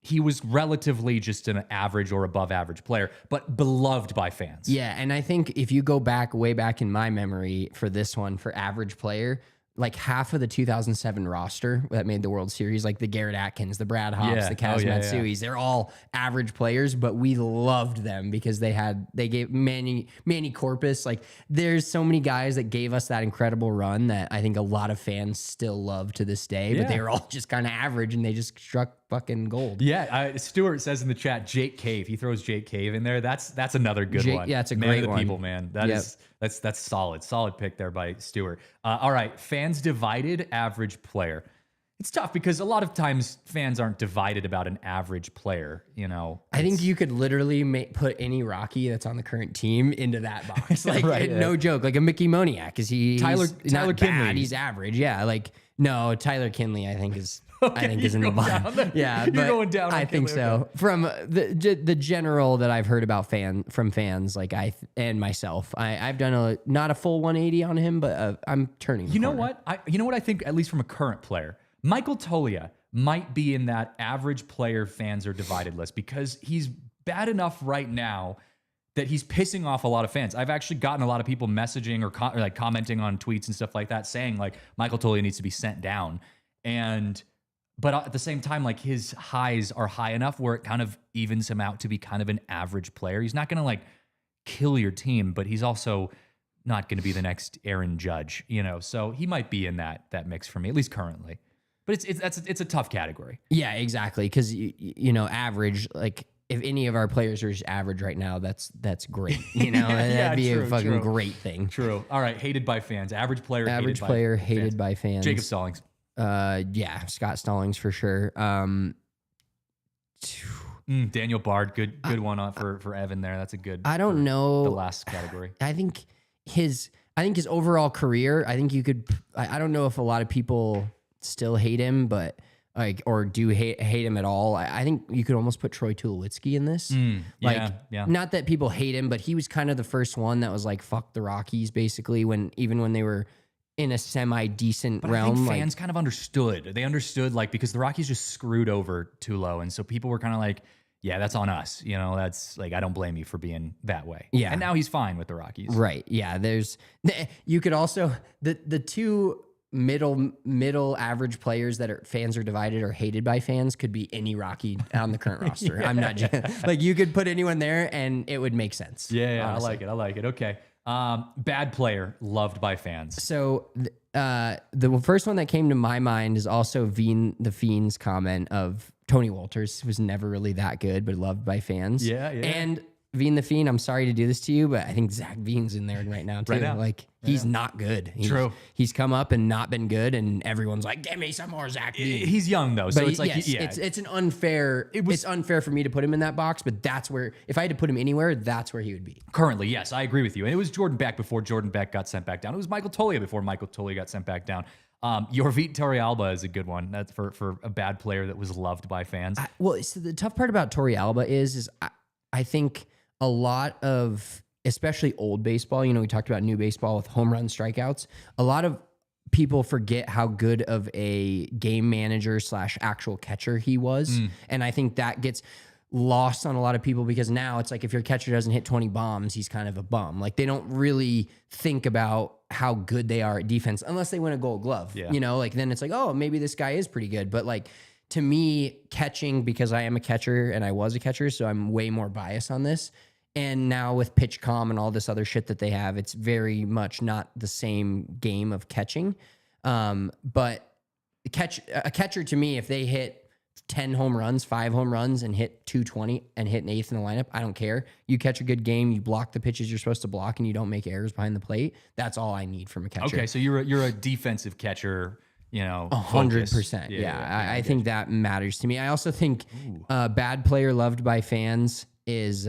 He was relatively just an average or above average player, but beloved by fans. Yeah, and I think if you go way back in my memory for this one, for average player, like half of the 2007 roster that made the World Series, like the Garrett Atkins, the Brad Hobbs, the Kaz Matsuis, they're all average players, but we loved them because they gave Manny Corpus. Like there's so many guys that gave us that incredible run that I think a lot of fans still love to this day, but they were all just kind of average and they just struck fucking gold. Yeah, Stuart says in the chat, Jake Cave. He throws Jake Cave in there. That's another good one. Yeah, it's a man great of the one. people, man. That's solid pick there by Stuart. All right, fans divided, average player. It's tough because a lot of times fans aren't divided about an average player, you know. I think you could literally put any Rocky that's on the current team into that box. Like, Right, no joke. Like a Mickey Moniak. Is Tyler he's not Kinley. bad, he's average. Yeah, like, no, Tyler Kinley, I think is... I think is in the bottom. Yeah, You're but going down. I think so. Okay. From the general that I've heard about from fans, like and myself, I've done not a full 180 on him, but I'm turning. You know what? I think, at least from a current player, Michael Toglia might be in that average player fans are divided list because he's bad enough right now that he's pissing off a lot of fans. I've actually gotten a lot of people messaging or commenting on tweets and stuff like that, saying like Michael Toglia needs to be sent down. But at the same time, like his highs are high enough where it kind of evens him out to be kind of an average player. He's not going to like kill your team, but he's also not going to be the next Aaron Judge, you know. So he might be in that mix for me, at least currently. But it's a tough category. Yeah, exactly. Because you know, average, like if any of our players are just average right now, that's great. You know, that'd be a fucking great thing. True. All right, hated by fans. Average player. Hated by fans. Jacob Stallings. Yeah, Scott Stallings for sure. Daniel Bard, good one for Evan there. That's a good. I don't know the last category. I think his overall career. I think you could. I don't know if a lot of people still hate him, but like or do hate him at all. I think you could almost put Troy Tulowitzki in this. Yeah. Not that people hate him, but he was kind of the first one that was like fuck the Rockies, basically. Even when they were in a semi-decent realm. I think fans kind of understood. They understood, like, because the Rockies just screwed over Tulo, and so people were kind of like, yeah, that's on us. You know, that's like, I don't blame you for being that way. Yeah. And now he's fine with the Rockies. Right. Yeah. You could also, the two middle average players that fans are divided or hated by fans could be any Rocky on the current roster. Yeah. I'm not just, like, you could put anyone there and it would make sense. Yeah. I like it. Okay. Bad player, loved by fans. So the first one that came to my mind is also the Fiend's comment of Tony Wolters was never really that good, but loved by fans. Yeah. And Veen the Fiend, I'm sorry to do this to you, but I think Zach Veen's in there right now too. Right now. Like he's not good. True. He's come up and not been good, and everyone's like, "Give me some more Zach Veen." He's young though, so But it's like, yes, it's an unfair. It's unfair for me to put him in that box, but that's where, if I had to put him anywhere, that's where he would be. Currently, yes, I agree with you. And it was Jordan Beck before Jordan Beck got sent back down. It was Michael Toglia before Michael Toglia got sent back down. Yorvit Torrealba is a good one. That's for a bad player that was loved by fans. So the tough part about Torrealba is I think a lot of, especially old baseball, you know, we talked about new baseball with home run strikeouts. A lot of people forget how good of a game manager / actual catcher he was. And I think that gets lost on a lot of people because now it's like, if your catcher doesn't hit 20 bombs, he's kind of a bum. Like they don't really think about how good they are at defense unless they win a Gold Glove, you know, like then it's like, oh, maybe this guy is pretty good. But like, to me, catching, because I am a catcher and I was a catcher, so I'm way more biased on this. And now with PitchCom and all this other shit that they have, it's very much not the same game of catching. But a catcher to me, if they hit 10 home runs, 5 home runs, and hit 220 and hit an eighth in the lineup, I don't care. You catch a good game, you block the pitches you're supposed to block, and you don't make errors behind the plate. That's all I need from a catcher. Okay, so you're a defensive catcher. You know, 100%. Yeah, I think that matters to me. I also think bad player loved by fans is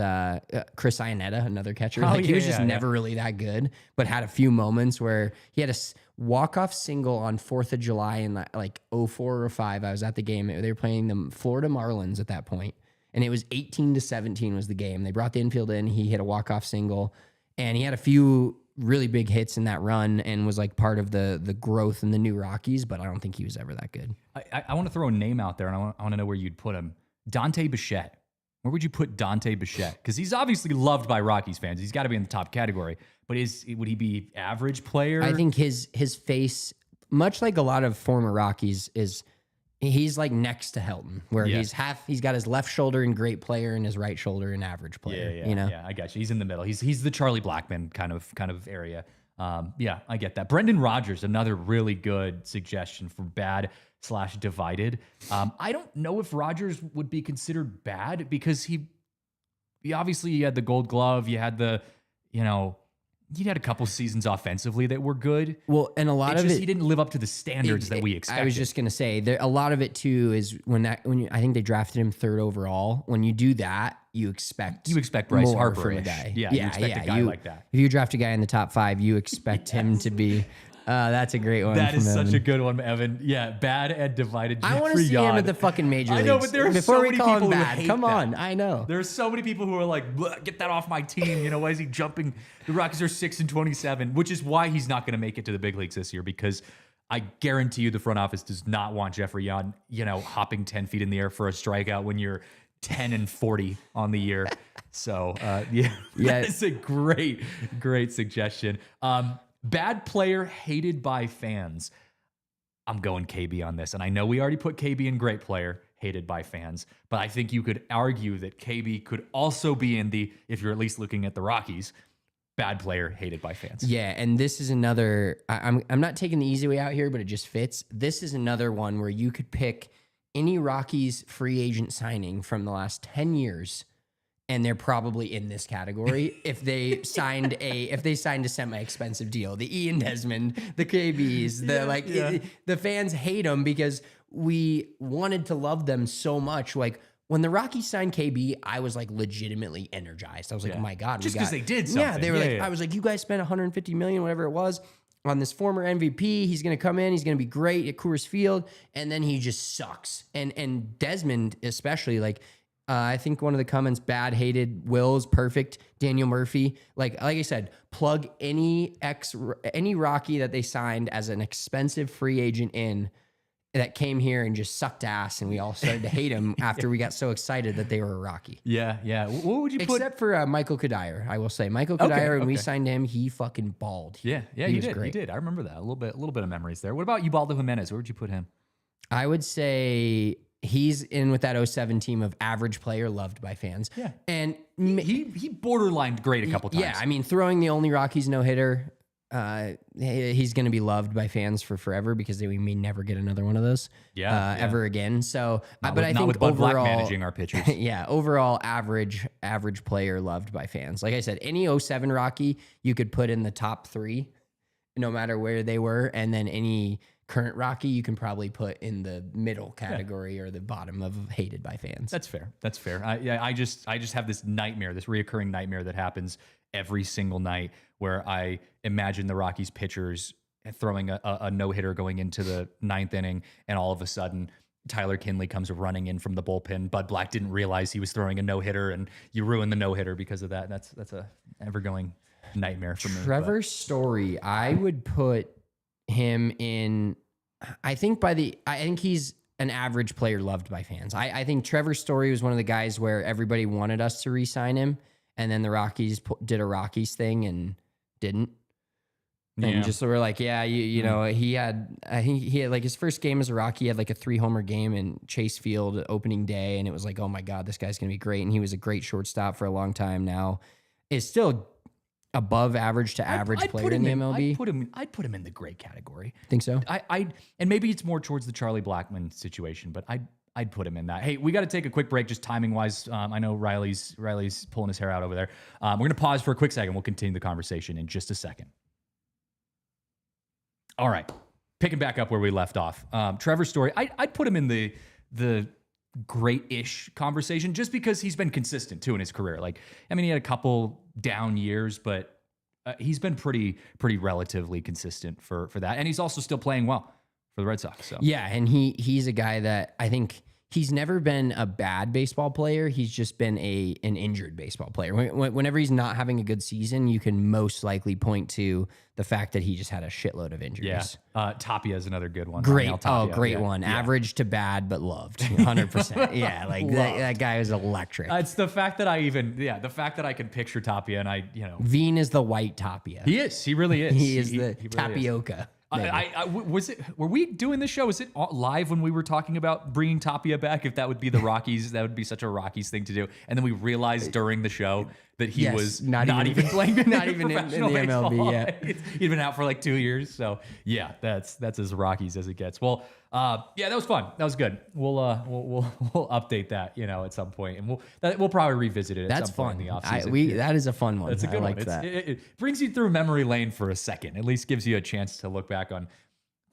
Chris Iannetta, another catcher. He was just never really that good, but had a few moments where he had a walk-off single on 4th of July in like 04 or 05. I was at the game. They were playing the Florida Marlins at that point, and it was 18-17 was the game. They brought the infield in. He hit a walk-off single, and he had a few really big hits in that run and was like part of the growth in the new Rockies, but I don't think he was ever that good. I want to throw a name out there, and I want to know where you'd put him. Dante Bichette. Where would you put Dante Bichette? Because he's obviously loved by Rockies fans. He's got to be in the top category. But would he be average player? I think his face, much like a lot of former Rockies, he's like next to Helton, where he's got his left shoulder in great player and his right shoulder in average player. Yeah, you know? I got you. He's in the middle. He's the Charlie Blackmon kind of area. Yeah, I get that. Brendan Rodgers, another really good suggestion for bad / divided. I don't know if Rodgers would be considered bad because he obviously, you had the Gold Glove, you had the, you know, he had a couple seasons offensively that were good. Well, and a lot of it, he didn't live up to the standards that we expected. I was just gonna say a lot of it too is I think they drafted him 3rd overall. When you do that, you expect Bryce more Harper from a guy. Yeah, you expect a guy like that. If you draft a guy in the top 5, you expect him to be. That's a great one. That is Evan. such a good one, Evan. Yeah, bad and divided. I want to see him at the fucking major leagues. I know, but there are before so we many call people him who bad. hate Come that. on, I know. There are so many people who are like, get that off my team. Why is he jumping? The Rockies are 6-27, which is why he's not going to make it to the big leagues this year, because I guarantee you the front office does not want Jeffrey Yon, hopping 10 feet in the air for a strikeout when you're 10-40 on the year. So that's a great suggestion. Bad player hated by fans. I'm going KB on this. And I know we already put KB in great player hated by fans, but I think you could argue that KB could also be in the, if you're at least looking at the Rockies, bad player hated by fans. Yeah, and this is another, I'm not taking the easy way out here, but it just fits. This is another one where you could pick any Rockies free agent signing from the last 10 years, and they're probably in this category if they signed a semi-expensive deal. The Ian Desmond, the KBs, the fans hate them because we wanted to love them so much. Like when the Rockies signed KB, I was like legitimately energized. I was like, oh my God. Just because they did something. Yeah, they were I was like, you guys spent $150 million, whatever it was, on this former MVP. He's going to come in. He's going to be great at Coors Field. And then he just sucks. And Desmond especially, like, I think one of the comments, bad, hated, Will's perfect, Daniel Murphy. Like I said, plug any Rocky that they signed as an expensive free agent in that came here and just sucked ass, and we all started to hate him after we got so excited that they were a Rocky. Yeah. What would you put? Except for Michael Kadire, I will say. Michael Kadire, when we signed him, he fucking balled. Yeah, he did. Great. He did. I remember that. A little bit of memories there. What about Ubaldo Jimenez? Where would you put him? I would say he's in with that 07 team of average player loved by fans. Yeah. And he borderlined great a couple times. Yeah, I mean, throwing the only Rockies no-hitter, he's going to be loved by fans for forever because we may never get another one of those ever again. So, I think with Bud Black overall, managing our pitchers. Yeah, overall average player loved by fans. Like I said, any 07 Rocky you could put in the top 3, no matter where they were, and then any current Rocky you can probably put in the middle category or the bottom of hated by fans. That's fair. I just have this reoccurring nightmare that happens every single night where I imagine the Rockies pitchers throwing a no-hitter going into the 9th inning, and all of a sudden Tyler Kinley comes running in from the bullpen. Bud Black didn't realize he was throwing a no-hitter, and you ruin the no-hitter because of that. That's a ever-going nightmare for me. Trevor Story, I would put him in. I think he's an average player loved by fans. I think Trevor Story was one of the guys where everybody wanted us to re-sign him, and then the Rockies did a Rockies thing and didn't. And just were like, you know, he had like his first game as a Rocky, he had like a 3-homer game in Chase Field opening day, and it was like, oh my God, this guy's gonna be great. And he was a great shortstop for a long time now. Is still above average to average player in the MLB. I'd put him in the great category. Think so? And maybe it's more towards the Charlie Blackmon situation, but I'd put him in that. Hey, we got to take a quick break, just timing wise. I know Riley's pulling his hair out over there. We're gonna pause for a quick second. We'll continue the conversation in just a second. All right, picking back up where we left off. Trevor Story, I'd put him in the great-ish conversation just because he's been consistent too in his career. Like, I mean, he had a couple down years, but he's been pretty relatively consistent for that. And he's also still playing well for the Red Sox. So yeah, and he's a guy that I think he's never been a bad baseball player. He's just been an injured baseball player. Whenever he's not having a good season, you can most likely point to the fact that he just had a shitload of injuries. Yeah. Tapia is another good one. Great. Great one. Yeah. Average to bad, but loved. 100%. Yeah. Like that guy is electric. It's the fact that the fact that I can picture Tapia and Veen is the white Tapia. He is. He really is. He is the tapioca. Is. Were we doing this show? Was it live when we were talking about bringing Tapia back? If that would be the Rockies, that would be such a Rockies thing to do. And then we realized during the show that he was not even playing, not even in the MLB yet. He'd been out for like 2 years. So yeah, that's as Rockies as it gets. Well, Yeah, that was fun. That was good. We'll update that, at some point, and we'll probably revisit it. That's some point fun. in the offseason. That is a fun one. That's a good I like one. that. It brings you through memory lane for a second. At least gives you a chance to look back on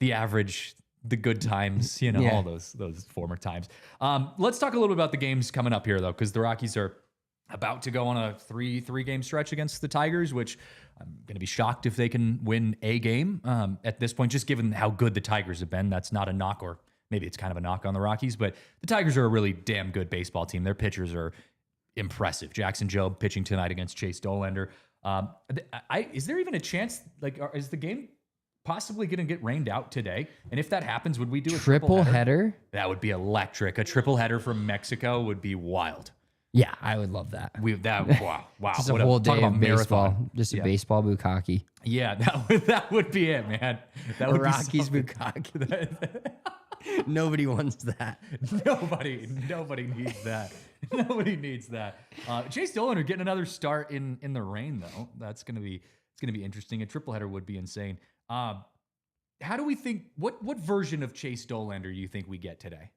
the average, the good times, all those former times. Let's talk a little bit about the games coming up here, though, because the Rockies are about to go on a three game stretch against the Tigers, which I'm going to be shocked if they can win a game at this point, just given how good the Tigers have been. That's not a knock, or maybe it's kind of a knock on the Rockies, but the Tigers are a really damn good baseball team. Their pitchers are impressive. Jackson Jobe pitching tonight against Chase Dollander. Is there even a chance, is the game possibly going to get rained out today? And if that happens, would we do a triple header? That would be electric. A triple header from Mexico would be wild. Yeah, I would love that. Wow. Just a whole day of baseball. Just a baseball bukkake. Yeah, that would be it, man. That would Rockies bukkake. Nobody wants that. Nobody needs that. Nobody needs that. Chase Dollander getting another start in the rain, though. It's gonna be interesting. A triple header would be insane. How do we think? What version of Chase Dollander do you think we get today?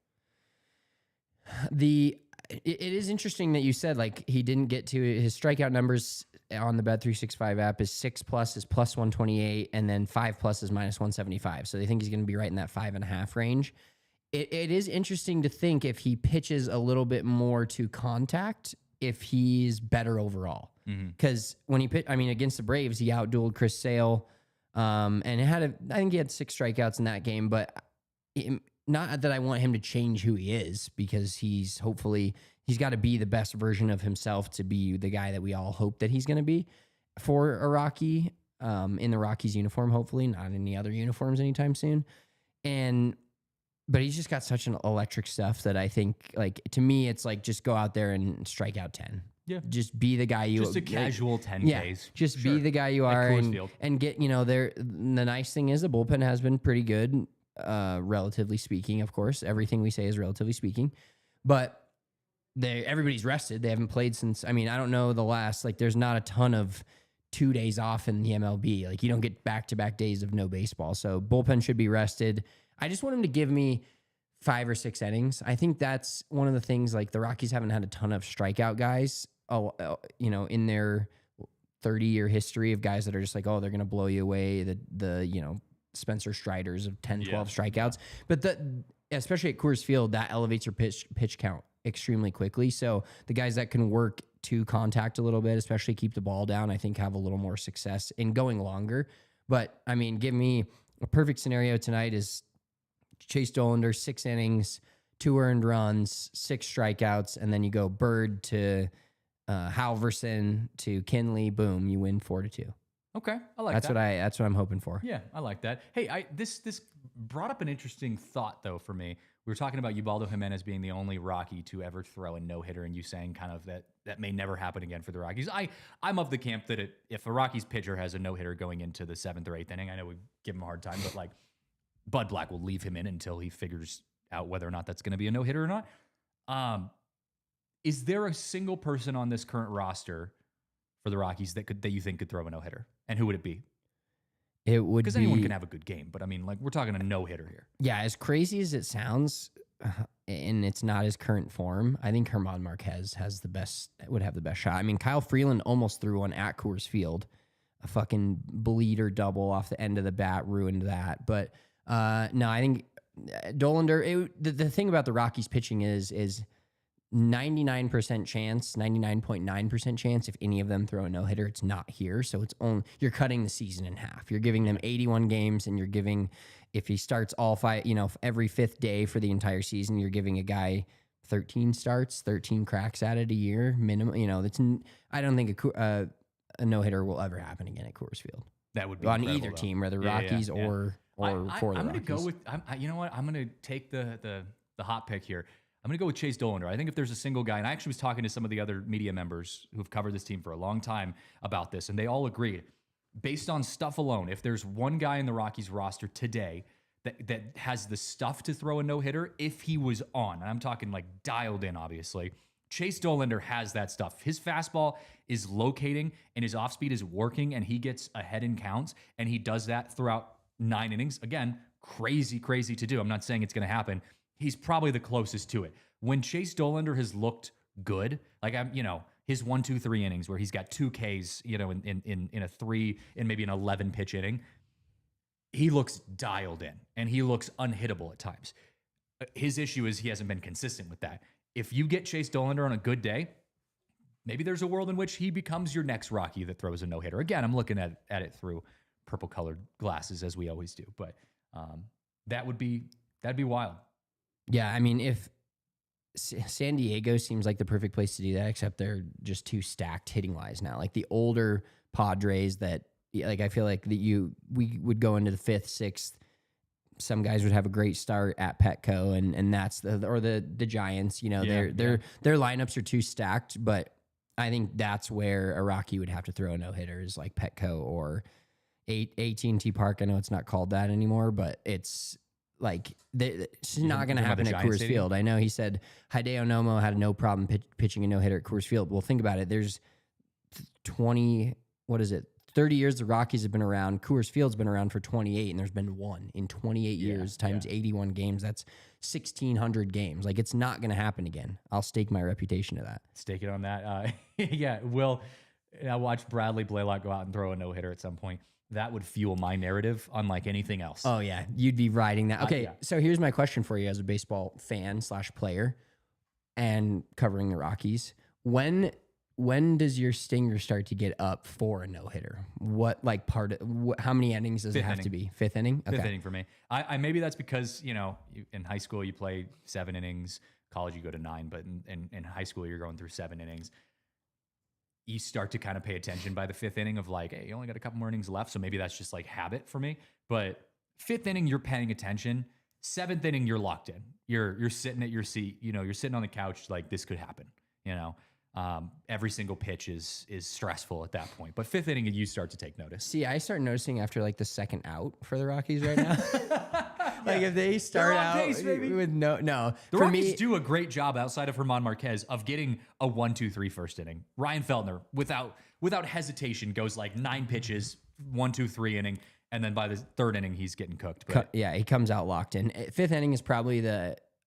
It is interesting that you said he didn't get to his strikeout numbers on the Bet365 app. Is 6+ is plus 128, and then 5+ is minus 175. So they think he's going to be right in that 5.5 range. It is interesting to think if he pitches a little bit more to contact, if he's better overall. Because when he against the Braves, he outdueled Chris Sale, and I think he had 6 strikeouts in that game, but. Not that I want him to change who he is, because he's got to be the best version of himself to be the guy that we all hope that he's going to be for a Rocky, in the Rockies uniform, hopefully not any other uniforms anytime soon. But he's just got such an electric stuff that I think, to me, it's just go out there and strike out 10. Yeah. Just be the guy you... Just a casual 10 Ks. Yeah, just be the guy you are and get, the nice thing is the bullpen has been pretty good. Relatively speaking, of course, everything we say is relatively speaking, but everybody's rested. They haven't played since, I don't know the last, there's not a ton of 2 days off in the MLB. You don't get back-to-back days of no baseball. So bullpen should be rested. I just want him to give me 5 or 6 innings. I think that's one of the things, the Rockies haven't had a ton of strikeout guys, in their 30-year history of guys that are just they're going to blow you away. The Spencer Striders of 10, 12 strikeouts. But especially at Coors Field, that elevates your pitch count extremely quickly. So the guys that can work to contact a little bit, especially keep the ball down, I think have a little more success in going longer. But, give me a perfect scenario tonight is Chase Dollander, 6 innings, 2 earned runs, 6 strikeouts, and then you go Bird to Halverson to Kinley. Boom, you win 4-2. Okay, I like that. That's what I'm hoping for. Yeah, I like that. Hey, this brought up an interesting thought though for me. We were talking about Ubaldo Jimenez being the only Rocky to ever throw a no-hitter, and you saying kind of that may never happen again for the Rockies. I'm of the camp that if a Rockies pitcher has a no-hitter going into the 7th or 8th inning, I know we give him a hard time, but Bud Black will leave him in until he figures out whether or not that's going to be a no-hitter or not. Is there a single person on this current roster for the Rockies that you think could throw a no-hitter? And who would it be? It would be... Because anyone can have a good game, but we're talking a no-hitter here. Yeah, as crazy as it sounds, and it's not his current form, I think German Marquez would have the best shot. Kyle Freeland almost threw one at Coors Field. A fucking bleeder double off the end of the bat ruined that. But no, I think Dollander... The thing about the Rockies pitching is 99% chance, 99.9% chance if any of them throw a no-hitter, it's not here. So you're cutting the season in half. You're giving them 81 games, and you're giving, if he starts all 5, every 5th day for the entire season, you're giving a guy 13 starts, 13 cracks at it a year minimum. I don't think a no-hitter will ever happen again at Coors Field. That would be on either team, whether Rockies or for the Rockies. I'm going to go with, you know what? I'm going to take the hot pick here. I'm going to go with Chase Dollander. I think if there's a single guy, and I actually was talking to some of the other media members who've covered this team for a long time about this, and they all agreed, based on stuff alone, if there's one guy in the Rockies roster today that has the stuff to throw a no-hitter, if he was on, and I'm talking dialed in, obviously, Chase Dollander has that stuff. His fastball is locating, and his off-speed is working, and he gets ahead in counts, and he does that throughout 9 innings. Again, crazy to do. I'm not saying it's going to happen. He's probably the closest to it. When Chase Dollander has looked good, like his 1, 2, 3 innings where he's got 2 Ks, in a 3 and maybe an 11 pitch inning, he looks dialed in and he looks unhittable at times. His issue is he hasn't been consistent with that. If you get Chase Dollander on a good day, maybe there's a world in which he becomes your next Rocky that throws a no-hitter. Again, I'm looking at it through purple-colored glasses, as we always do. But that'd be wild. Yeah, I mean, if San Diego seems like the perfect place to do that, except they're just too stacked hitting-wise now. Like the older Padres that, like I feel like we would go into the 5th, 6th. Some guys would have a great start at Petco, and that's the Giants. Their lineups are too stacked, but I think that's where a Rocky would have to throw a no-hitter is like Petco or AT&T Park. I know it's not called that anymore, but it's like it's not going to happen at Coors Field. I know he said Hideo Nomo had no problem pitching a no-hitter at Coors Field. Well, think about it. There's 30 years the Rockies have been around. Coors Field's been around for 28, and there's been one in 28 years times 81 games. That's 1,600 games. Like, it's not going to happen again. I'll stake my reputation to that. Stake it on that. I watched Bradley Blaylock go out and throw a no-hitter at some point. That would fuel my narrative unlike anything else. Oh, yeah. You'd be riding that. Okay, So here's my question for you as a baseball fan / player and covering the Rockies. When does your stinger start to get up for a no-hitter? How many innings does it have to be? 5th inning? Okay. 5th inning for me. I maybe that's because, in high school you play 7 innings, college you go to 9, but in high school you're going through 7 innings. You start to kind of pay attention by the 5th inning of like, hey, you only got a couple more innings left, so maybe that's just like habit for me. But 5th inning, you're paying attention. 7th inning, you're locked in. You're sitting at your seat. You're sitting on the couch like this could happen. Every single pitch is stressful at that point. But 5th inning, you start to take notice. See, I start noticing after like the 2nd out for the Rockies right now. If they start out pace, with no. The Rockies do a great job outside of German Marquez of getting a 1-2-3 first inning. Ryan Feltner, without hesitation, goes like 9 pitches, 1-2-3 inning. And then by the 3rd inning, he's getting cooked. But he comes out locked in. 5th inning is probably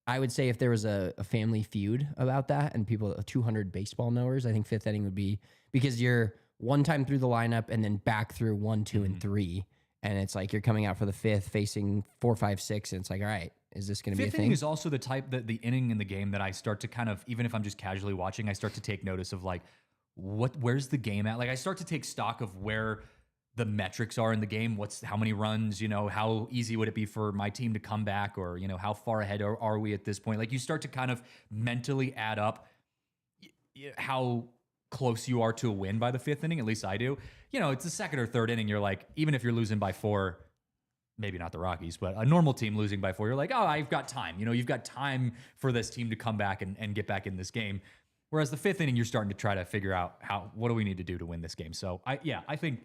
I would say if there was a family feud about that and 200 baseball knowers, I think 5th inning would be because you're one time through the lineup and then back through 1, 2, and 3. And it's like you're coming out for the 5th facing 4, 5, 6. And it's like, all right, is this going to be a thing? 5th inning is also the inning in the game that I start to kind of, even if I'm just casually watching, I start to take notice of like, where's the game at? Like I start to take stock of where the metrics are in the game. How many runs, how easy would it be for my team to come back, or, how far ahead are we at this point? Like you start to kind of mentally add up how close you are to a win by the 5th inning. At least I do. It's the 2nd or 3rd inning. You're like, even if you're losing by 4, maybe not the Rockies, but a normal team losing by 4, you're like, oh, I've got time. You've got time for this team to come back and get back in this game. Whereas the 5th inning, you're starting to try to figure out what do we need to do to win this game. So I think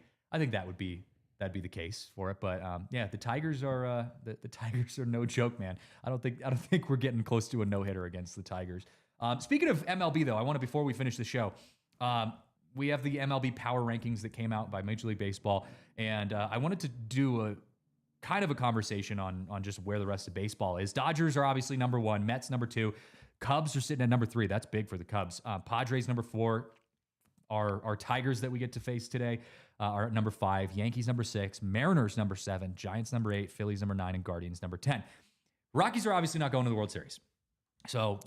that'd be the case for it. But the Tigers are the Tigers are no joke, man. I don't think we're getting close to a no-hitter against the Tigers. Speaking of MLB though, before we finish the show, we have the MLB power rankings that came out by Major League Baseball, and I wanted to do a kind of a conversation on just where the rest of baseball is. Dodgers are obviously number 1, Mets number 2, Cubs are sitting at number 3. That's big for the Cubs. Padres number 4. Our Tigers that we get to face today are at number 5, Yankees number 6, Mariners number 7, Giants number 8, Phillies number 9, and Guardians number 10. Rockies are obviously not going to the World Series. So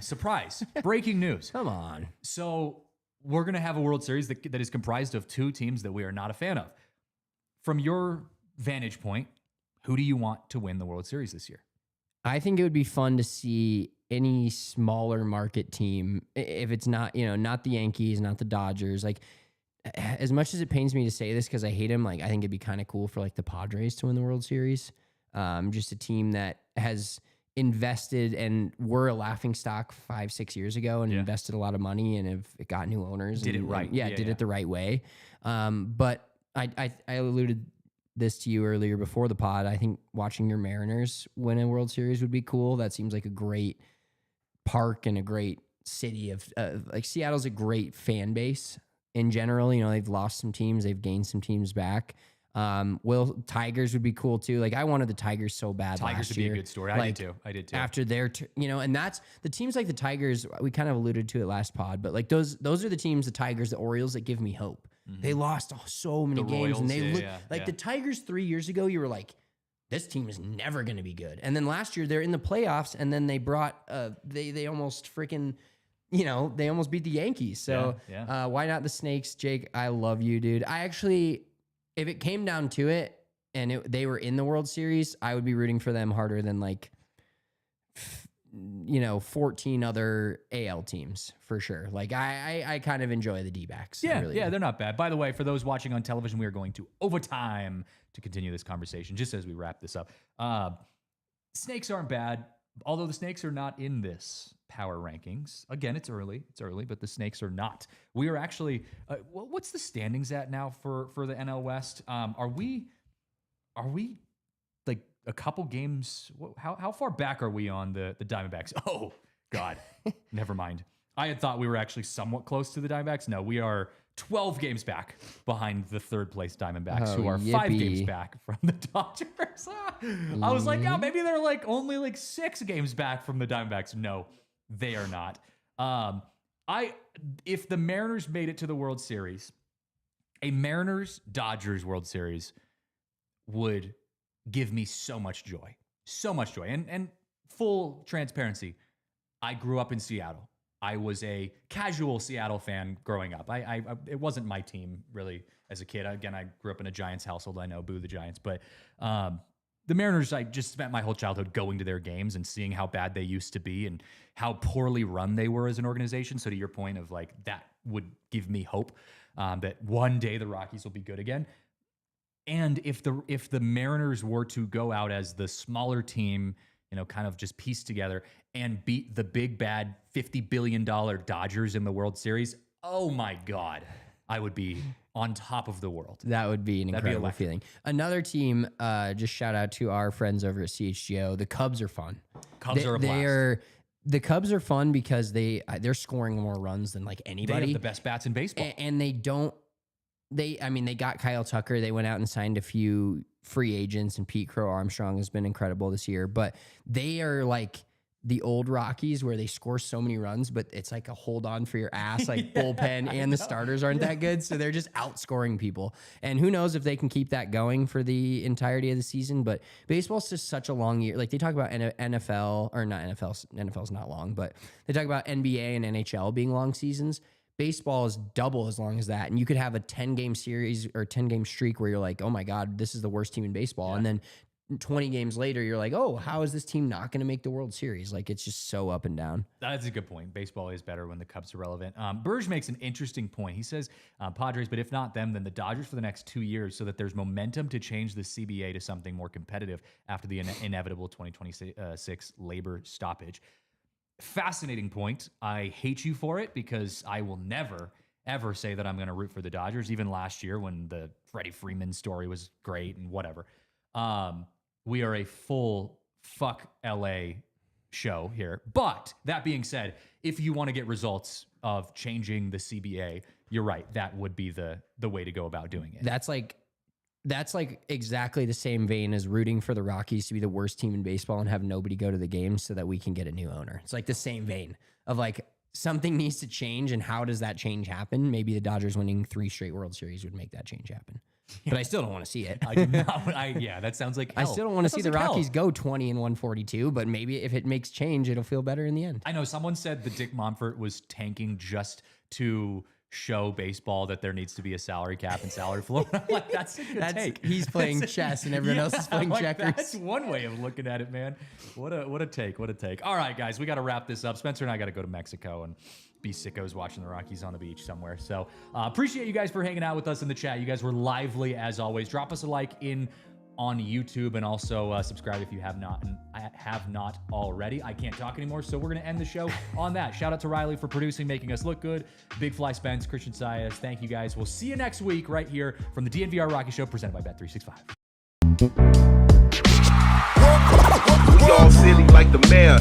surprise. Breaking news. Come on. So we're going to have a World Series that is comprised of 2 teams that we are not a fan of. From your vantage point, who do you want to win the World Series this year? I think it would be fun to see any smaller market team, if it's not, not the Yankees, not the Dodgers. Like, as much as it pains me to say this because I hate him, like I think it'd be kind of cool for like the Padres to win the World Series. Just a team that has invested and were a laughing stock 5-6 years ago and invested a lot of money and have got new owners. Did it right. Did it the right way. But I alluded this to you earlier before the pod. I think watching your Mariners win a World Series would be cool. That seems like a great park and a great city of like Seattle's a great fan base in general. They've lost some teams, they've gained some teams back. Tigers would be cool too. Like I wanted the Tigers so bad. Tigers would be a good story. I did too. After their, and that's the teams like the Tigers. We kind of alluded to it last pod, but like those are the teams, the Tigers, the Orioles, that give me hope. They lost so many games, Royals, and they the Tigers 3 years ago. You were like, this team is never going to be good. And then last year they're in the playoffs, and then they brought they almost freaking. They almost beat the Yankees. So why not the Snakes? Jake, I love you, dude. I actually, if it came down to it and they were in the World Series, I would be rooting for them harder than 14 other AL teams for sure. Like I kind of enjoy the D-backs. Yeah, they're not bad. By the way, for those watching on television, we are going to overtime to continue this conversation just as we wrap this up. Snakes aren't bad, although the Snakes are not in this power rankings. Again, it's early, but the Snakes are not. We are actually, what's the standings at now for the NL West? Are we like a couple games? How far back are we on the Diamondbacks? Oh God, never mind. I had thought we were actually somewhat close to the Diamondbacks. No, we are 12 games back behind the third place Diamondbacks, who are 5 games back from the Dodgers. I was like, maybe they're only 6 games back from the Diamondbacks. No, they are not. If the Mariners made it to the World Series, a Mariners-Dodgers World Series would give me so much joy. And full transparency, I grew up in Seattle. I was a casual Seattle fan growing up. It wasn't my team really as a kid. Again, I grew up in a Giants household. I know, boo the Giants. But the Mariners, I just spent my whole childhood going to their games and seeing how bad they used to be and how poorly run they were as an organization. So to your point of that would give me hope that one day the Rockies will be good again. And if the Mariners were to go out as the smaller team, kind of just piece together and beat the big bad $50 billion Dodgers in the World Series, oh my God, I would be on top of the world. That would be an incredible feeling. Another team, just shout out to our friends over at CHGO. The Cubs are fun. Cubs are a blast. The Cubs are fun because they're scoring more runs than anybody. They have the best bats in baseball. And they got Kyle Tucker. They went out and signed a few free agents, and Pete Crow Armstrong has been incredible this year. But they are like the old Rockies where they score so many runs, but it's like a hold on for your ass, bullpen, and the starters aren't that good. So they're just outscoring people. And who knows if they can keep that going for the entirety of the season. But baseball's just such a long year. Like they talk about NFL, or not NFL, NFL's not long, but they talk about NBA and NHL being long seasons. Baseball is double as long as that. And you could have a 10-game series or 10-game streak where you're like, oh my God, this is the worst team in baseball. Yeah. And then 20 games later, you're like, oh, how is this team not going to make the World Series? It's just so up and down. That's a good point. Baseball is better when the Cubs are relevant. Burge makes an interesting point. He says, Padres, but if not them, then the Dodgers for the next 2 years so that there's momentum to change the CBA to something more competitive after the inevitable 2026 labor stoppage. Fascinating point. I hate you for it because I will never, ever say that I'm going to root for the Dodgers. Even last year when the Freddie Freeman story was great and whatever. We are a full fuck LA show here. But that being said, if you want to get results of changing the CBA, you're right. That would be the way to go about doing it. That's exactly the same vein as rooting for the Rockies to be the worst team in baseball and have nobody go to the games so that we can get a new owner. It's the same vein of something needs to change, and how does that change happen? Maybe the Dodgers winning 3 straight World Series would make that change happen. But I still don't want to see it. I do not. That sounds like hell. I still don't want to see the Rockies go 20 and 142, but maybe if it makes change, it'll feel better in the end. I know someone said that Dick Monfort was tanking just to show baseball that there needs to be a salary cap and salary floor. That's a good take. He's playing chess and everyone else is playing checkers. That's one way of looking at it, man. What a take. All right, guys, we got to wrap this up. Spencer and I got to go to Mexico and be sickos watching the Rockies on the beach somewhere. So appreciate you guys for hanging out with us in the chat. You guys were lively as always. Drop us a like on YouTube, and also subscribe if you have not already. I can't talk anymore, so we're going to end the show on that. Shout out to Riley for producing, making us look good. Big Fly Spence, Christian Saez, thank you guys. We'll see you next week right here from the DNVR Rockies Show, presented by Bet365. We all silly like the mayor.